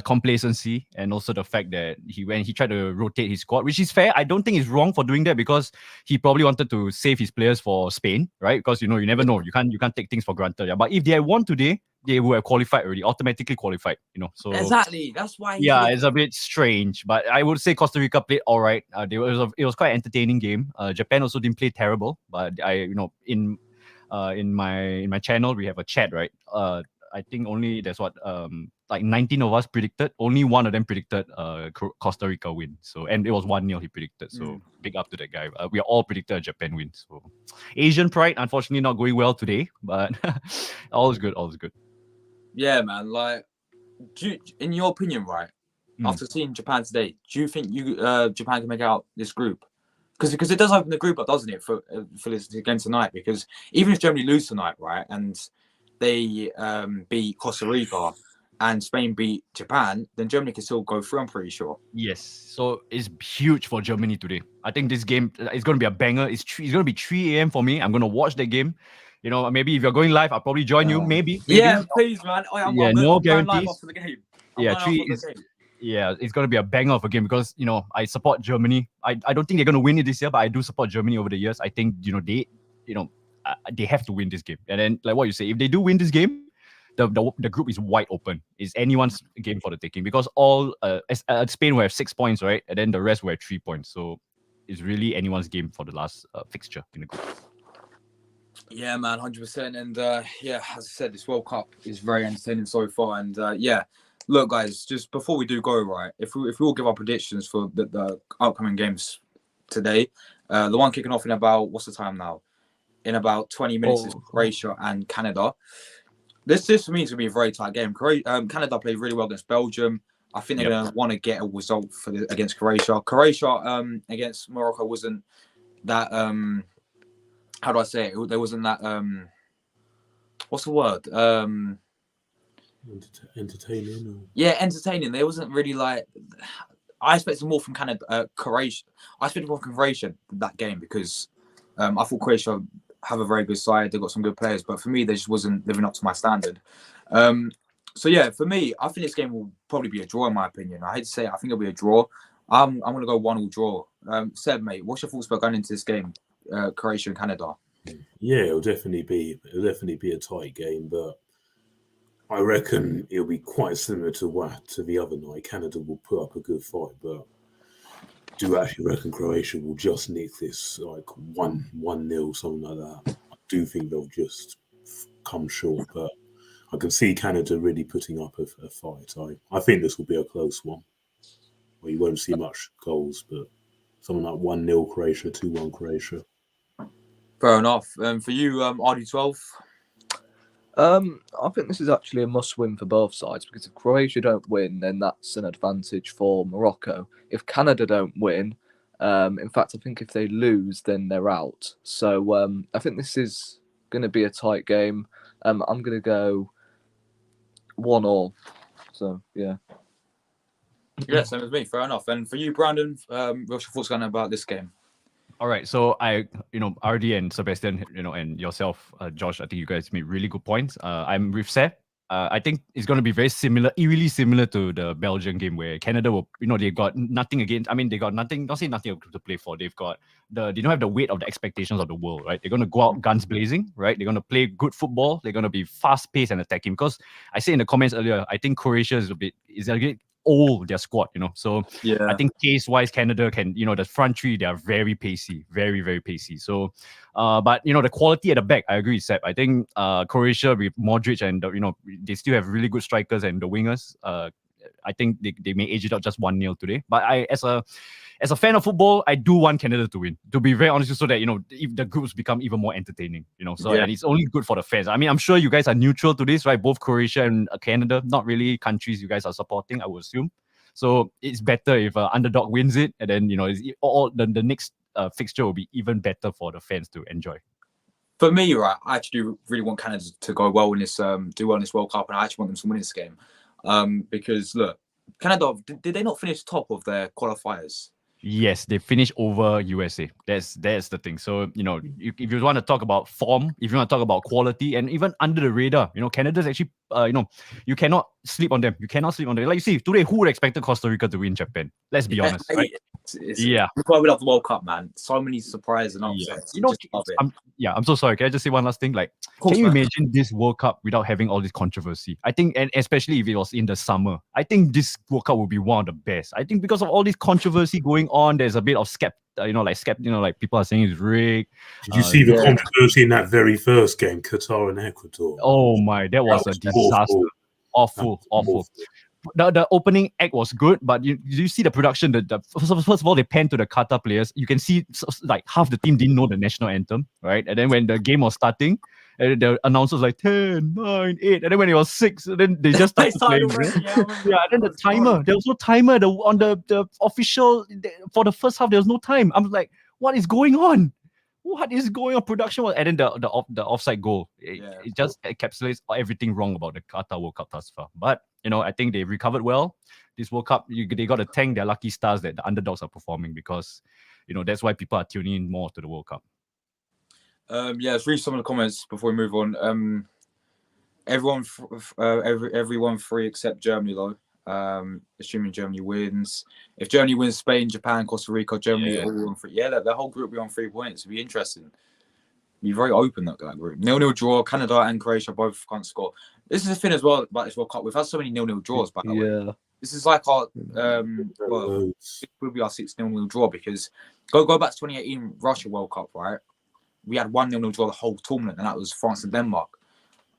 complacency, and also the fact that when he tried to rotate his squad, which is fair. I don't think it's wrong for doing that because he probably wanted to save his players for Spain, right? Because you never know. You can't take things for granted. Yeah, but if they had won today, they would have qualified already, automatically qualified. So exactly. That's why. Yeah, it's a bit strange, but I would say Costa Rica played all right. It was quite an entertaining game. Japan also didn't play terrible, but in my channel we have a chat, right? I think only there's like 19 of us predicted. Only one of them predicted Costa Rica win. So, and it was 1-0 he predicted. So big up to that guy. We all predicted a Japan win. So Asian pride, unfortunately, not going well today, but all is good. Yeah, man. Like, in your opinion, right? After seeing Japan today, do you think Japan can make out this group? Because it does open the group up, doesn't it, for this game tonight? Because even if Germany lose tonight, right, and they beat Costa Rica and Spain beat Japan, then Germany can still go through, I'm pretty sure. Yes. So it's huge for Germany today. I think this game is going to be a banger. It's going to be 3 a.m. for me. I'm going to watch the game. Maybe if you're going live, I'll probably join you. Maybe. Yeah, please, man. I'm no guarantees. guarantees. After the game. Yeah, it's going to be a banger of a game because, I support Germany. I don't think they're going to win it this year, but I do support Germany over the years. I think, they have to win this game. And then, like what you say, if they do win this game, the group is wide open. It's anyone's game for the taking because all Spain will have 6 points, right? And then the rest will have 3 points. So it's really anyone's game for the last fixture in the group. Yeah, man, 100%. And yeah, as I said, this World Cup is very entertaining so far. And yeah, look, guys, just before we do go, right, if we all give our predictions for the upcoming games today, the one kicking off in about, what's the time now? In about 20 minutes is Croatia and Canada. This for me is going to be a very tight game. Canada played really well against Belgium. I think they're going to want to get a result against Croatia. Croatia against Morocco wasn't that... how do I say it? There wasn't that... what's the word? Entertaining. Or... Yeah, entertaining. There wasn't really like. I expected more from Canada, Croatia. I expected more from Croatia that game because I thought Croatia have a very good side. They got some good players, but for me, they just wasn't living up to my standard. So yeah, for me, I think this game will probably be a draw in my opinion. I hate to say it, I think it'll be a draw. I'm gonna go 1-1 draw. Seb, mate, what's your thoughts about going into this game, Croatia and Canada? Yeah, it'll definitely be a tight game, but I reckon it'll be quite similar to the other night. Canada will put up a good fight, but do actually reckon Croatia will just nick this like 1-0, something like that. I do think they'll just come short, but I can see Canada really putting up a fight. I think this will be a close one, where you won't see much goals, but something like 1-0 Croatia, 2-1 Croatia. Fair enough. For you, RD12. I think this is actually a must-win for both sides because if Croatia don't win, then that's an advantage for Morocco. If Canada don't win, in fact, I think if they lose, then they're out. So I think this is going to be a tight game. I'm going to go 1-1. So yeah. Yeah, same as me. Fair enough. And for you, Brandon, what's your thoughts about this game? All right, so RD and Sebastian, and yourself, Josh, I think you guys made really good points. I'm with Seth. I think it's going to be very similar, eerily similar to the Belgian game where Canada will, they got nothing against. I mean, they got nothing. Not say nothing to play for. They don't have the weight of the expectations of the world, right? They're going to go out guns blazing, right? They're going to play good football. They're going to be fast paced and attacking. Because I said in the comments earlier, I think Croatia is a bit old, their squad, So yeah, I think pace-wise, Canada can, the front three, they are very pacey, very, very pacey. So, but, the quality at the back, I agree, Seb. I think Croatia with Modric and, they still have really good strikers and the wingers. I think they may age it out just 1-0 today. But as a fan of football, I do want Canada to win, to be very honest, so that, if the groups become even more entertaining, So, and it's only good for the fans. I mean, I'm sure you guys are neutral to this, right? Both Croatia and Canada, not really countries you guys are supporting, I would assume. So it's better if underdog wins it, and then, the next fixture will be even better for the fans to enjoy. For me, right, I actually really want Canada to go well in this, do well in this World Cup, and I actually want them to win this game. Because look, Canada, did they not finish top of their qualifiers? Yes, they finished over USA. That's the thing. So, if you want to talk about form, if you want to talk about quality, and even under the radar, Canada's actually, you cannot sleep on them. You cannot sleep on them. Like you see, today, who would expect Costa Rica to win Japan? Let's be honest, right? Yeah. That's why we love the World Cup, man. So many surprises and upsets. I'm so sorry. Can I just say one last thing? Like, can you imagine this World Cup without having all this controvery? I think, and especially if it was in the summer, I think this World Cup will be one of the best. I think because of all this controversy going on, there's a bit of like people are saying it's rigged. Did you see the controversy in that very first game, Qatar and Ecuador? Oh my, that was a disaster. Awful. The opening act was good, but you see the production. First of all, they panned to the Qatar players. You can see like half the team didn't know the national anthem, right? And then when the game was starting, the announcer was like 10, 9, 8, and then when it was 6, then they just started playing. Then the timer. There was no timer on the official for the first half. There was no time. I'm like, what is going on? What is going on? Production was, and then the offside goal. It just encapsulates everything wrong about the Qatar World Cup thus far. But I think they recovered well. This World Cup, they got to thank their lucky stars that the underdogs are performing because, that's why people are tuning in more to the World Cup. Let's read some of the comments before we move on. Everyone free except Germany though. Assuming Germany wins. If Germany wins, Spain, Japan, Costa Rica, Germany all on 3. Yeah, the whole group will be on 3 points. It'll be interesting. Be very open that group. 0-0 draw. Canada and Croatia both can't score. This is the thing as well about this World Cup. We've had so many 0-0 draws. By the way, this is like our it will be our 6th 0-0 draw because go back to 2018 Russia World Cup, right? We had 1-0 draw the whole tournament, and that was France and Denmark.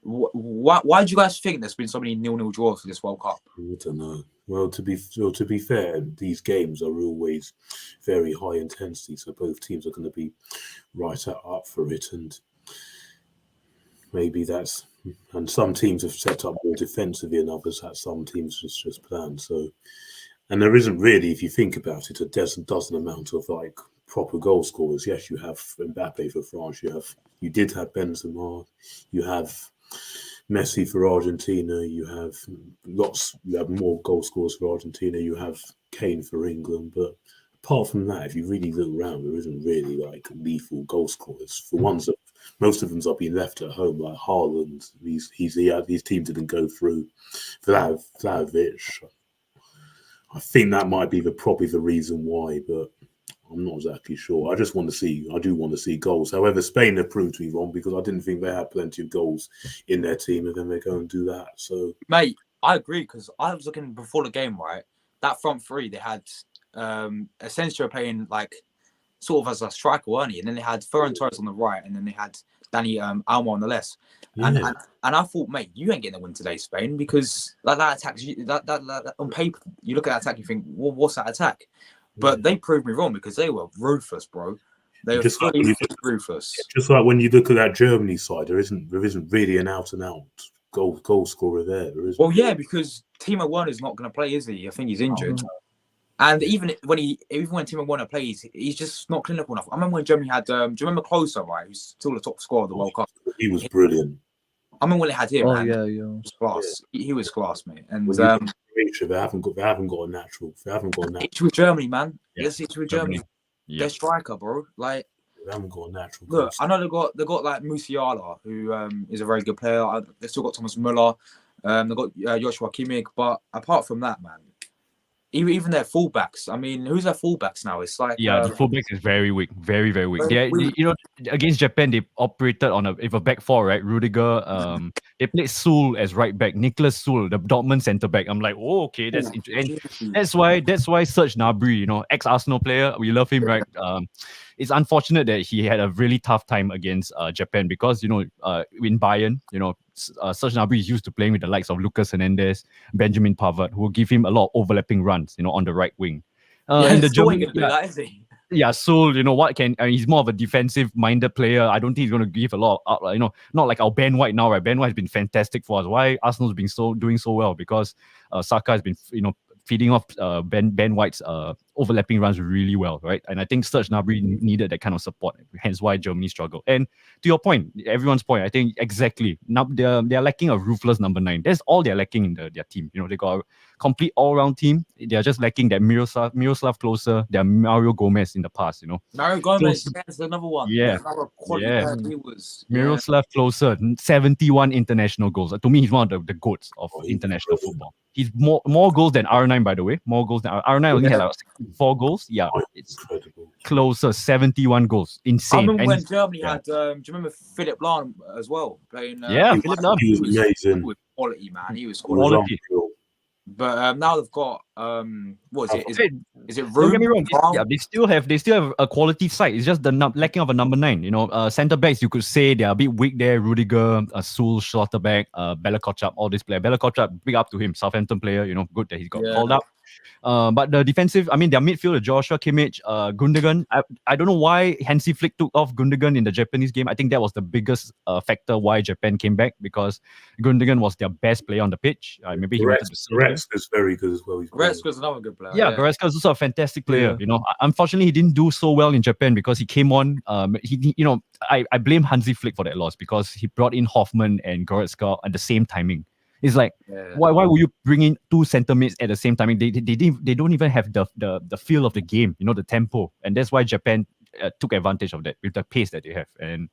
Why do you guys think there's been so many 0-0 draws for this World Cup? I don't know. Well, to be fair, these games are always very high intensity, so both teams are going to be right up for it, and maybe that's. And some teams have set up more defensively, and others have some teams just planned. So, and there isn't really, if you think about it, a dozen amount of like proper goal scorers. Yes, you have Mbappe for France. You did have Benzema. You have Messi for Argentina. You have more goal scorers for Argentina. You have Kane for England. But apart from that, if you really look around, there isn't really like lethal goal scorers. For ones that most of them are being left at home, like Haaland. His team didn't go through. Vlahovic. I think that might be probably the reason why, but I'm not exactly sure. I do want to see goals. However, Spain have proved me wrong because I didn't think they had plenty of goals in their team, and then they go and do that. So, mate, I agree because I was looking before the game, right? That front three, they had Asensio playing like sort of as a striker, weren't he? And then they had Ferran Torres on the right, and then they had Danny Almo on the left. And I thought, mate, you ain't getting a win today, Spain, because like that attack, that on paper, you look at that attack, you think, well, what's that attack? But they proved me wrong because they were ruthless, bro. They were just like ruthless. Just like when you look at that Germany side, there isn't really an out and out goal scorer there. Well, yeah, because Timo Werner's not going to play, is he? I think he's injured. And even when Timo Werner plays, he's just not clinical enough. I remember when Germany had, do you remember Klose, right? Who's still the top scorer of the World Cup. He was brilliant. I remember when they had him. Oh, man. yeah. He was class. He was class, mate. And they haven't got a natural. It's with Germany, man. Yeah. Yes, it's with Germany. Yeah. They're striker, bro. Like, they haven't got a natural. Look, I know they got like Musiala, who is a very good player. They've still got Thomas Muller. They've got Joshua Kimmich. But apart from that, man, even their fullbacks. I mean, who's their fullbacks now? It's like the fullbacks is very weak, very very weak. Against Japan, they operated on with a back four, right? Rudiger. They played Sul as right back, Nicholas Sul, the Dortmund centre back. I'm like, oh, okay, that's interesting. And that's why Serge Gnabry, ex-Arsenal player, we love him, right? It's unfortunate that he had a really tough time against Japan because in Bayern, Serge Gnabry is used to playing with the likes of Lucas Hernandez, Benjamin Pavard, who will give him a lot of overlapping runs, on the right wing. and the German, that, is he? Yeah, so he's more of a defensive-minded player. I don't think he's going to give a lot of, not like our Ben White now, right? Ben White has been fantastic for us. Why Arsenal's been doing so well? Because Saka has been, feeding off Ben White's overlapping runs really well, right? And I think Serge Gnabry needed that kind of support, hence why Germany struggled. And to your point, everyone's point, I think exactly. Now they're lacking a ruthless number 9. That's all they're lacking in their team. They got a complete all-round team. They're just lacking that Miroslav Klose, their Mario Gomez in the past. Mario Gomez, that's another one. Yeah, He was Miroslav Klose, 71 international goals. To me, he's one of the goats of international football. He's more goals than R9, by the way. More goals than R9 only had like 4 goals. Yeah, it's incredible. Closer, 71 goals. Insane. I remember when Germany had, do you remember Philipp Lahm as well? Playing, Philipp Lahm. He was amazing. With quality, man. He was quality. But now they've got what is it? Is it room? Don't get me wrong. Yeah, they still have a quality side. It's just the lacking of a number 9. Centre backs, you could say they're a bit weak there. Rudiger, Sul, Schlotterbeck, Bella Kotchap, all these players. Bella Kotchap, big up to him, Southampton player. Good that he got called up. But the defensive, their midfielder, Joshua Kimmich, Gundogan. I don't know why Hansi Flick took off Gundogan in the Japanese game. I think that was the biggest factor why Japan came back, because Gundogan was their best player on the pitch. Maybe he wanted to. Goretzka's very good as well. Goretzka's another good player. Yeah, Goretzka is also a fantastic player. Unfortunately, he didn't do so well in Japan because he came on. I blame Hansi Flick for that loss because he brought in Hoffman and Goretzka at the same timing. It's like, why would you bring in 2 centre mids at the same time? They don't even have the feel of the game, the tempo, and that's why Japan took advantage of that with the pace that they have. And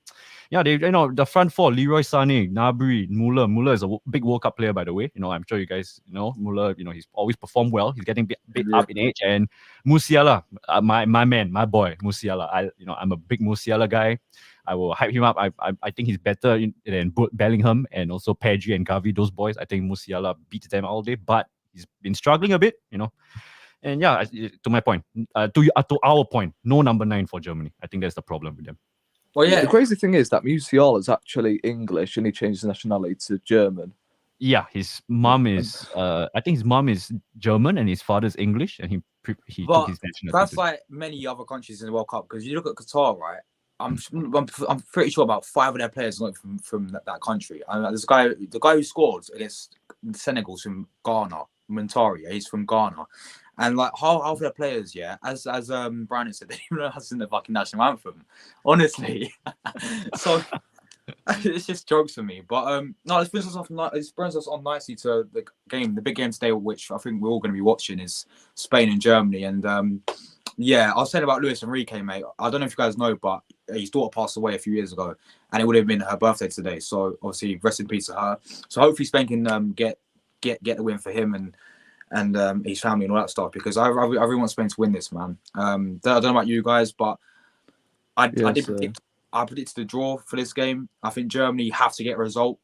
the front four: Leroy Sané, Gnabry, Muller. Muller is a big World Cup player, by the way. I'm sure you guys know Muller. He's always performed well. He's getting a bit up in age. And Musiala, my man, my boy, Musiala. I'm a big Musiala guy. I will hype him up. I think he's better than Bellingham and also Pedri and Gavi. Those boys, I think Musiala beats them all day, but he's been struggling a bit, And to my point, to our point, no number 9 for Germany. I think that's the problem with them. Well, yeah. The crazy thing is that Musiala is actually English, and he changed his nationality to German. Yeah, his mom is. I think his mom is German and his father's English, and he took his nationality. That's like many other countries in the World Cup, because you look at Qatar, right? I'm pretty sure about 5 of their players are not from that country. There's the guy who scored against Senegal's from Ghana, Montaria. He's from Ghana, and like half of their players, as Brandon said, they don't even know how to sing the fucking national anthem. Honestly, so It's just jokes for me. But no, this brings us on nicely to the game, the big game today, which I think we're all going to be watching, is Spain and Germany. And yeah, I was saying about Luis Enrique, mate. I don't know if you guys know, but his daughter passed away a few years ago, and it would have been her birthday today. So obviously, rest in peace to her. So hopefully, Spain can get the win for him and his family and all that stuff, because I really want Spain to win this, man. I don't know about you guys, but I predicted a draw for this game. I think Germany have to get a result,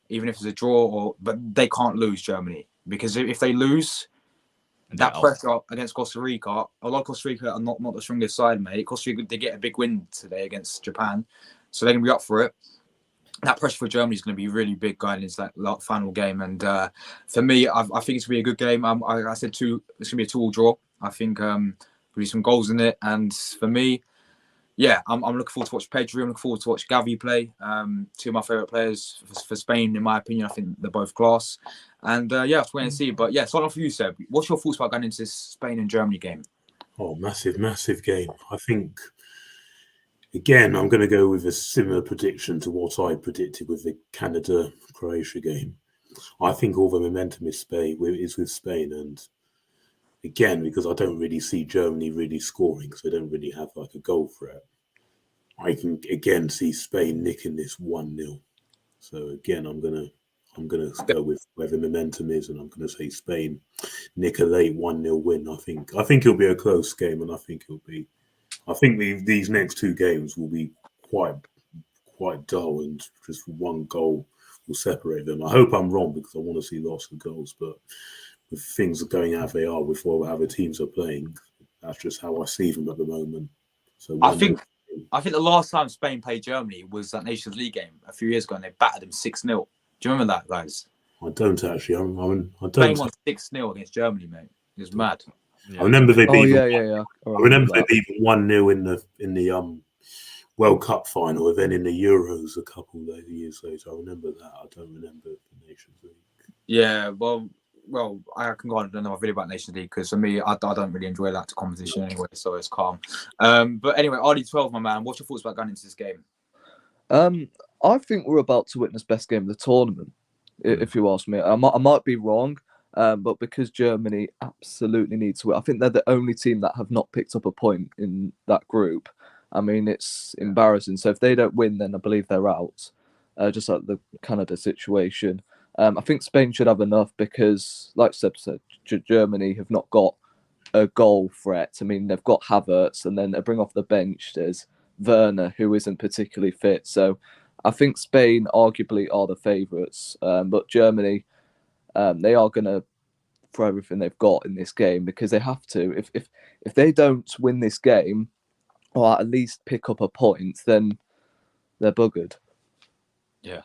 even if it's a draw, but they can't lose, Germany, because if they lose, that pressure against Costa Rica, although Costa Rica are not the strongest side, mate. Costa Rica, they get a big win today against Japan, so they're going to be up for it. That pressure for Germany is going to be really big going into that final game. And for me, I think it's going to be a good game. I said it's going to be a 2-2 draw. I think there'll be some goals in it. And for me, yeah, I'm looking forward to watch Pedri. I'm looking forward to watch Gavi play. Two of my favourite players for Spain, in my opinion. I think they're both class. And yeah, let's wait and see. But yeah, starting off for you, Seb. What's your thoughts about going into this Spain and Germany game? Oh, massive game. I think, again, I'm going to go with a similar prediction to what I predicted with the Canada-Croatia game. I think all the momentum is with Spain. And again, because I don't really see Germany really scoring, because they don't really have like a goal threat, I can again see Spain nicking this 1-0. So again, I'm gonna go with where the momentum is, and I'm gonna say Spain nick a late 1-0 win. I think it'll be a close game, and I think these next two games will be quite dull, and just one goal will separate them. I hope I'm wrong, because I want to see lots of goals, but if things are going how they are with how the teams are playing, that's just how I see them at the moment. So I think the last time Spain played Germany was that Nations League game a few years ago, and they battered them 6-0. Do you remember that, guys? I don't actually. I don't. Spain won 6-0 against Germany, mate. It was mad. Yeah. I remember they beat. Yeah. I remember they beat 1-0 in the World Cup final, and then in the Euros a couple of years later. I remember that. I don't remember the Nations League. Yeah, well, I can go on another video about Nations League, because for me, I don't really enjoy that competition anyway, so it's calm. But anyway, RD12, my man, what's your thoughts about going into this game? I think we're about to witness best game of the tournament, if you ask me. I might be wrong, but because Germany absolutely need to win, I think they're the only team that have not picked up a point in that group. I mean, it's embarrassing. So if they don't win, then I believe they're out, just like the Canada situation. I think Spain should have enough because, like Seb said, Germany have not got a goal threat. I mean, they've got Havertz, and then they bring off the bench. There's Werner, who isn't particularly fit. So I think Spain arguably are the favourites. But Germany, they are going to throw everything they've got in this game, because they have to. If they don't win this game, or at least pick up a point, then they're buggered. Yeah.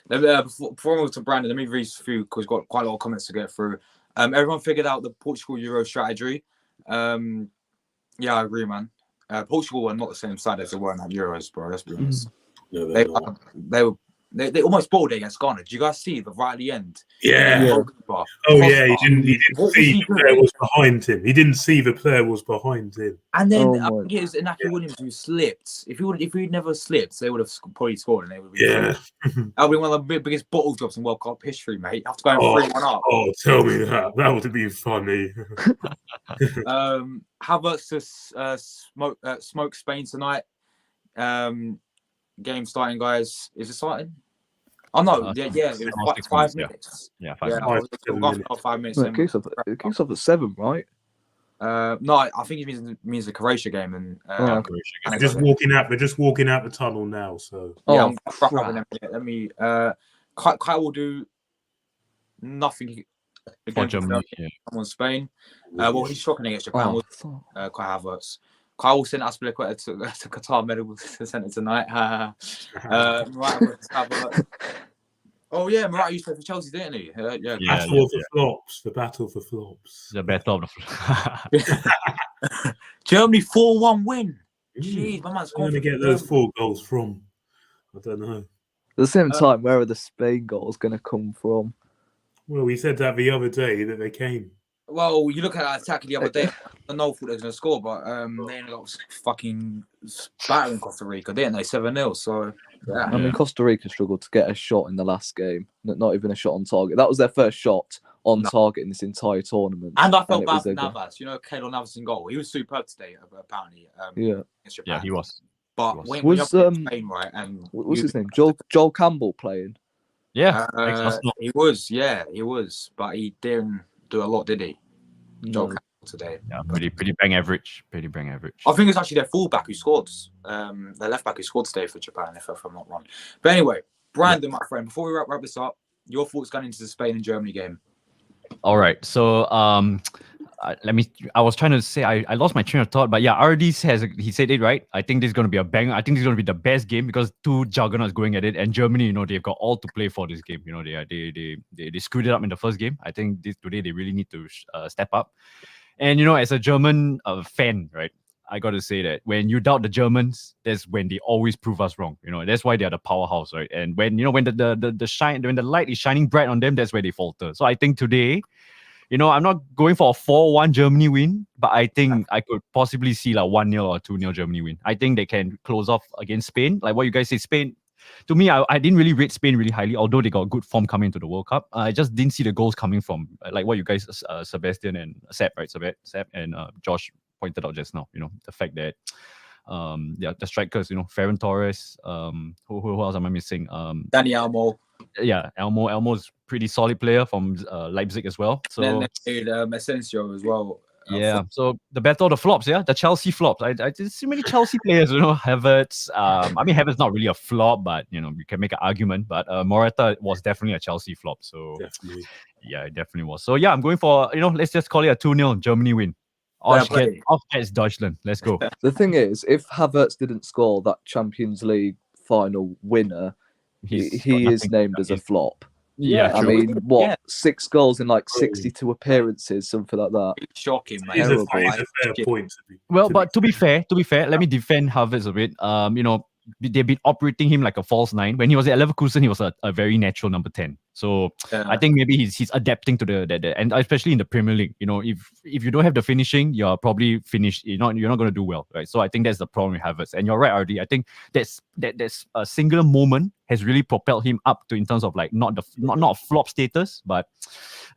Before we move to Brandon, let me read a few, because we've got quite a lot of comments to get through. Everyone figured out the Portugal Euro strategy. Yeah, I agree, man. Portugal are not the same side as they were in that Euros, bro. Let's be honest. No, they almost balled it against Ghana. Did you guys see the right at the end? Yeah. Oh yeah, he didn't see the player was behind him. He didn't see the player was behind him. And then I think it was Inaki Williams who slipped. If he'd never slipped, they would have probably scored, and they would be that would be one of the biggest bottle drops in World Cup history, mate. You have to go and 3-1 up. Oh, tell me that. That would have been funny. Havertz to smoke Spain tonight. Game starting, guys. Is it starting? Oh no, yeah. It was 5 minutes. Yeah, 5 minutes. 5 minutes. No, it kicks off at 7, right? No, I think it means the Croatia game, and they're just walking out the tunnel now. So I'm crap. Let me. Kai will do nothing against Germany. On Spain. Well, he's shocking against Japan. Kai Havertz. Kyle sent Aspilicueta to Qatar Medical Centre tonight. Oh yeah, Morata used to play for Chelsea, didn't he? The battle for flops. The battle of the flops. Germany 4-1 win. Jeez, my man's going to get those 4 goals from. I don't know. At the same time, where are the Spain goals going to come from? Well, we said that the other day that they came. Well, you look at that attack the other day. I know thought they was gonna score, but they ended up fucking battering Costa Rica, didn't they? 7-0. So yeah. I mean, Costa Rica struggled to get a shot in the last game. Not even a shot on target. That was their first shot on target in this entire tournament. And I felt bad for Navas. You know, Keylor Navas in goal. He was superb today, apparently. Yeah, he was. But he when you're playing Spain, right? And what's his name? Joel Campbell playing. Yeah, he was. Yeah, he was. But he didn't do a lot, did he? Joel Campbell today. Yeah, pretty bang average. Pretty bang average. I think it's actually their fullback who scored. Their left back who scored today for Japan, if I'm not wrong. But anyway, Brandon, my friend, before we wrap this up, your thoughts going into the Spain and Germany game? All right. So I was trying to say I lost my train of thought, but yeah, RD he said it right. I think this is going to be a banger. I think this is going to be the best game because two juggernauts going at it, and Germany, they've got all to play for this game. They screwed it up in the first game. I think today they really need to step up. And as a German fan, right, I got to say that when you doubt the Germans, that's when they always prove us wrong. That's why they are the powerhouse, right? And when when the light is shining bright on them, that's where they falter. So I think today, I'm not going for a 4-1 Germany win, but I think I could possibly see like 1-0 or 2-0 Germany win. I think they can close off against Spain. Like what you guys say, Spain. To me, I didn't really rate Spain really highly, although they got good form coming into the World Cup. I just didn't see the goals coming from like what you guys, Sebastian and Seb, right? Seb and Josh pointed out just now. The fact that the strikers, Ferran Torres, who else am I missing? Dani Olmo. Yeah, Elmo's pretty solid player from Leipzig as well. So then Asensio as well. Yeah, so the battle of the flops, the Chelsea flops. I didn't see many Chelsea players, Havertz. I mean, Havertz not really a flop, but you can make an argument. But Morata was definitely a Chelsea flop. So Definitely. Yeah, it definitely was. So yeah, I'm going for let's just call it a 2-0 Germany win. Off gets Deutschland. Let's go. The thing is, if Havertz didn't score that Champions League final winner, he is named as a flop. Yeah, I mean, 6 goals in like 62 appearances, something like that. It's shocking, man. It's a fair point. But to be fair, let me defend Havertz a bit. They've been operating him like a false 9. When he was at Leverkusen, he was a very natural number 10. So I think maybe he's adapting to the and especially in the Premier League. If you don't have the finishing, you're probably finished. You're not going to do well, right? So I think that's the problem with Havertz. And you're right, RD. I think that's a singular moment has really propelled him up to in terms of like not a flop status, but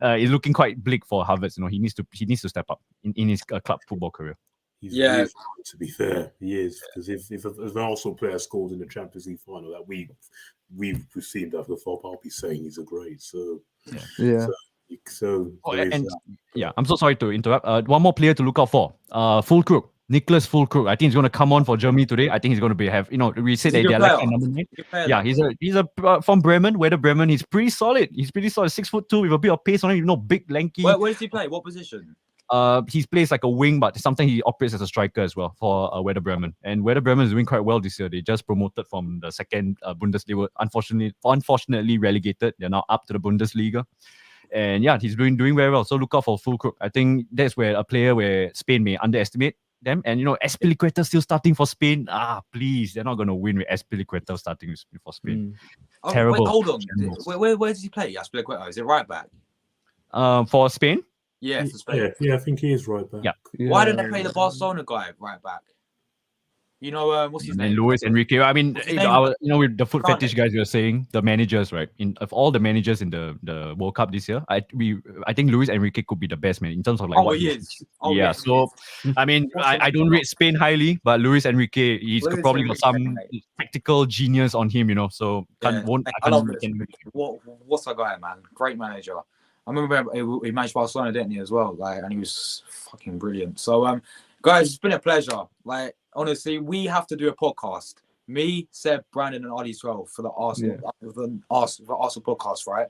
it's looking quite bleak for Havertz. He needs to step up in his club football career. He is, to be fair, he is, because if an Arsenal player scored in the Champions League final that we've seen that before, I'll be saying he's a great. So I'm so sorry to interrupt. One more player to look out for. Füllkrug. Nicholas Füllkrug. I think he's going to come on for Germany today. I think he's going to we said that they're like a number 9. Yeah, he's a from Bremen. Werder Bremen. He's pretty solid. 6'2" with a bit of pace on him. Big, lanky. Where does he play? What position? He plays like a wing, but sometimes he operates as a striker as well for Werder Bremen. And Werder Bremen is doing quite well this year. They just promoted from the second Bundesliga. They were unfortunately relegated. They're now up to the Bundesliga. And yeah, he's doing very well. So look out for Füllkrug. I think that's where a player where Spain may underestimate them. And Azpilicueta still starting for Spain. Please, they're not going to win with Azpilicueta starting for Spain. Terrible. Wait, hold on. Where does he play? Azpilicueta? Is it right back? For Spain? Yeah, for Spain. Yeah, I think he is right back. Yeah. Why don't they play the Barcelona guy right back? What's his name? Luis Enrique. I mean, with the foot fetish guys you were saying, the managers, right? Of all the managers in the World Cup this year, I think Luis Enrique could be the best man in terms of like he is. I mean, I don't rate Spain highly, but Luis Enrique, he's probably got some tactical genius on him, So what's that guy, man? Great manager. I remember he managed Barcelona, didn't he, as well? And he was fucking brilliant. So, guys, it's been a pleasure. Honestly, we have to do a podcast. Me, Seb, Brandon, and Ollie as well for the Arsenal podcast, right?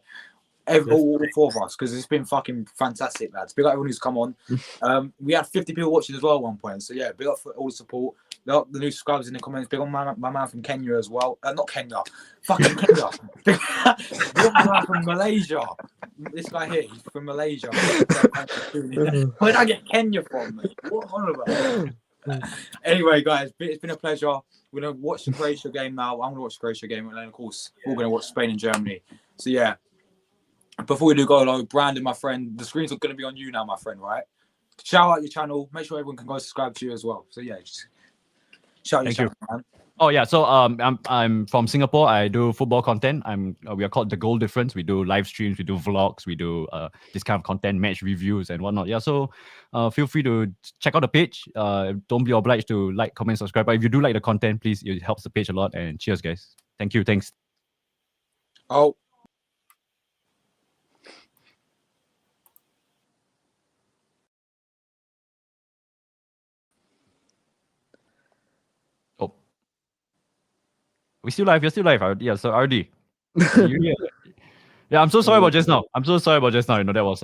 All 4 of us, because it's been fucking fantastic, lads. Big up everyone who's come on. We had 50 people watching as well at one point. So yeah, big up for all the support. The new subscribers in the comments. Big up my man from Kenya as well. Not Kenya. Fucking Kenya. Big up my man from Malaysia. This guy here, he's from Malaysia. Where did I get Kenya from, mate? What on about? Anyway, guys, it's been a pleasure. We're going to watch the Croatia game now. I'm going to watch the Croatia game. And then, of course, we're going to watch Spain and Germany. So yeah. Before we do go, Brandon, my friend, the screens are going to be on you now, my friend, right? shout out your channel. Make sure everyone can go subscribe to you as well. So yeah, just shout out your channel, man. Oh yeah, so I'm from Singapore. I do football content. We are called The Goal Difference. We do live streams, we do vlogs, we do this kind of content, match reviews and whatnot. Yeah, so feel free to check out the page. Don't be obliged to like, comment, subscribe. But if you do like the content, please, it helps the page a lot. And cheers, guys. Thank you. Thanks. Oh. We're still live. You're still live. Yeah, so RD. Yeah, I'm so sorry about just now. You know, that was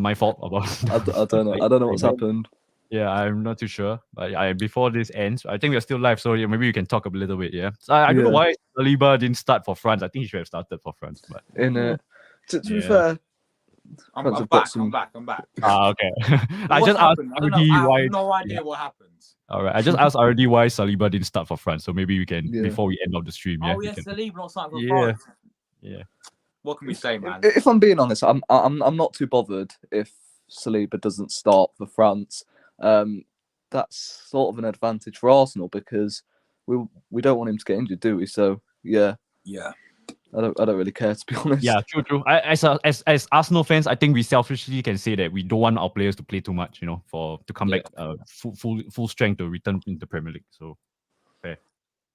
my fault about. I don't know. I don't know what's happened. Yeah, I'm not too sure. But before this ends, I think we're still live. So maybe you can talk a little bit. Yeah. So I don't know why Saliba didn't start for France. I think he should have started for France. But to be fair, I'm back. Okay. I What's just asked happened? RD I why. have no idea what happened. All right. I just asked RD why Saliba didn't start for France. So maybe we can before we end of the stream. Oh yeah, yes, Saliba not starting for Yeah. France. Yeah. What can we say, man? if I'm being honest, I'm not too bothered if Saliba doesn't start for France. That's sort of an advantage for Arsenal because we don't want him to get injured, do we? So yeah. I don't really care, to be honest. Yeah, true. As Arsenal fans, I think we selfishly can say that we don't want our players to play too much, you know, to come back full strength to return in the Premier League. So fair.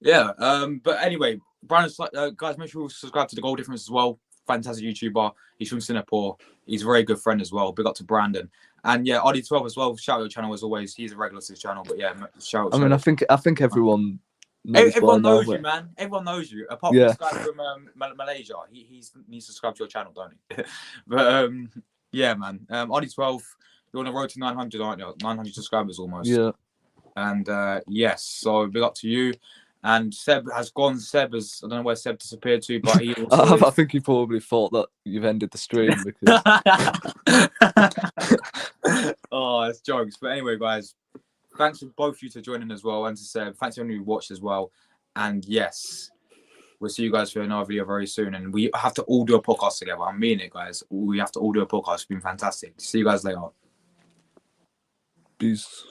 Yeah. But anyway, Brandon, guys, make sure you subscribe to The Goal Difference as well. Fantastic YouTuber. He's from Singapore. He's a very good friend as well. Big up to Brandon. And yeah, RD12 as well. Shout out your channel as always. He's a regular to his channel. But yeah, shout out. I mean, I think everyone. Everyone knows you, man. Everyone knows you. Apart from this guy from Malaysia, he needs to subscribe to your channel, don't he? But yeah, man. RD12, you're on the road to 900, aren't you? 900 subscribers almost. Yeah. And yes, so big up to you. And Seb has gone. I don't know where Seb disappeared to, but he also I think he probably thought that you've ended the stream because. Oh, it's jokes. But anyway, guys, thanks for both of you to joining as well, and to Seb. Thanks to everyone who watched as well. And yes, we'll see you guys for another video very soon. And we have to all do a podcast together. I mean it, guys. We have to all do a podcast. It's been fantastic. See you guys later. Peace.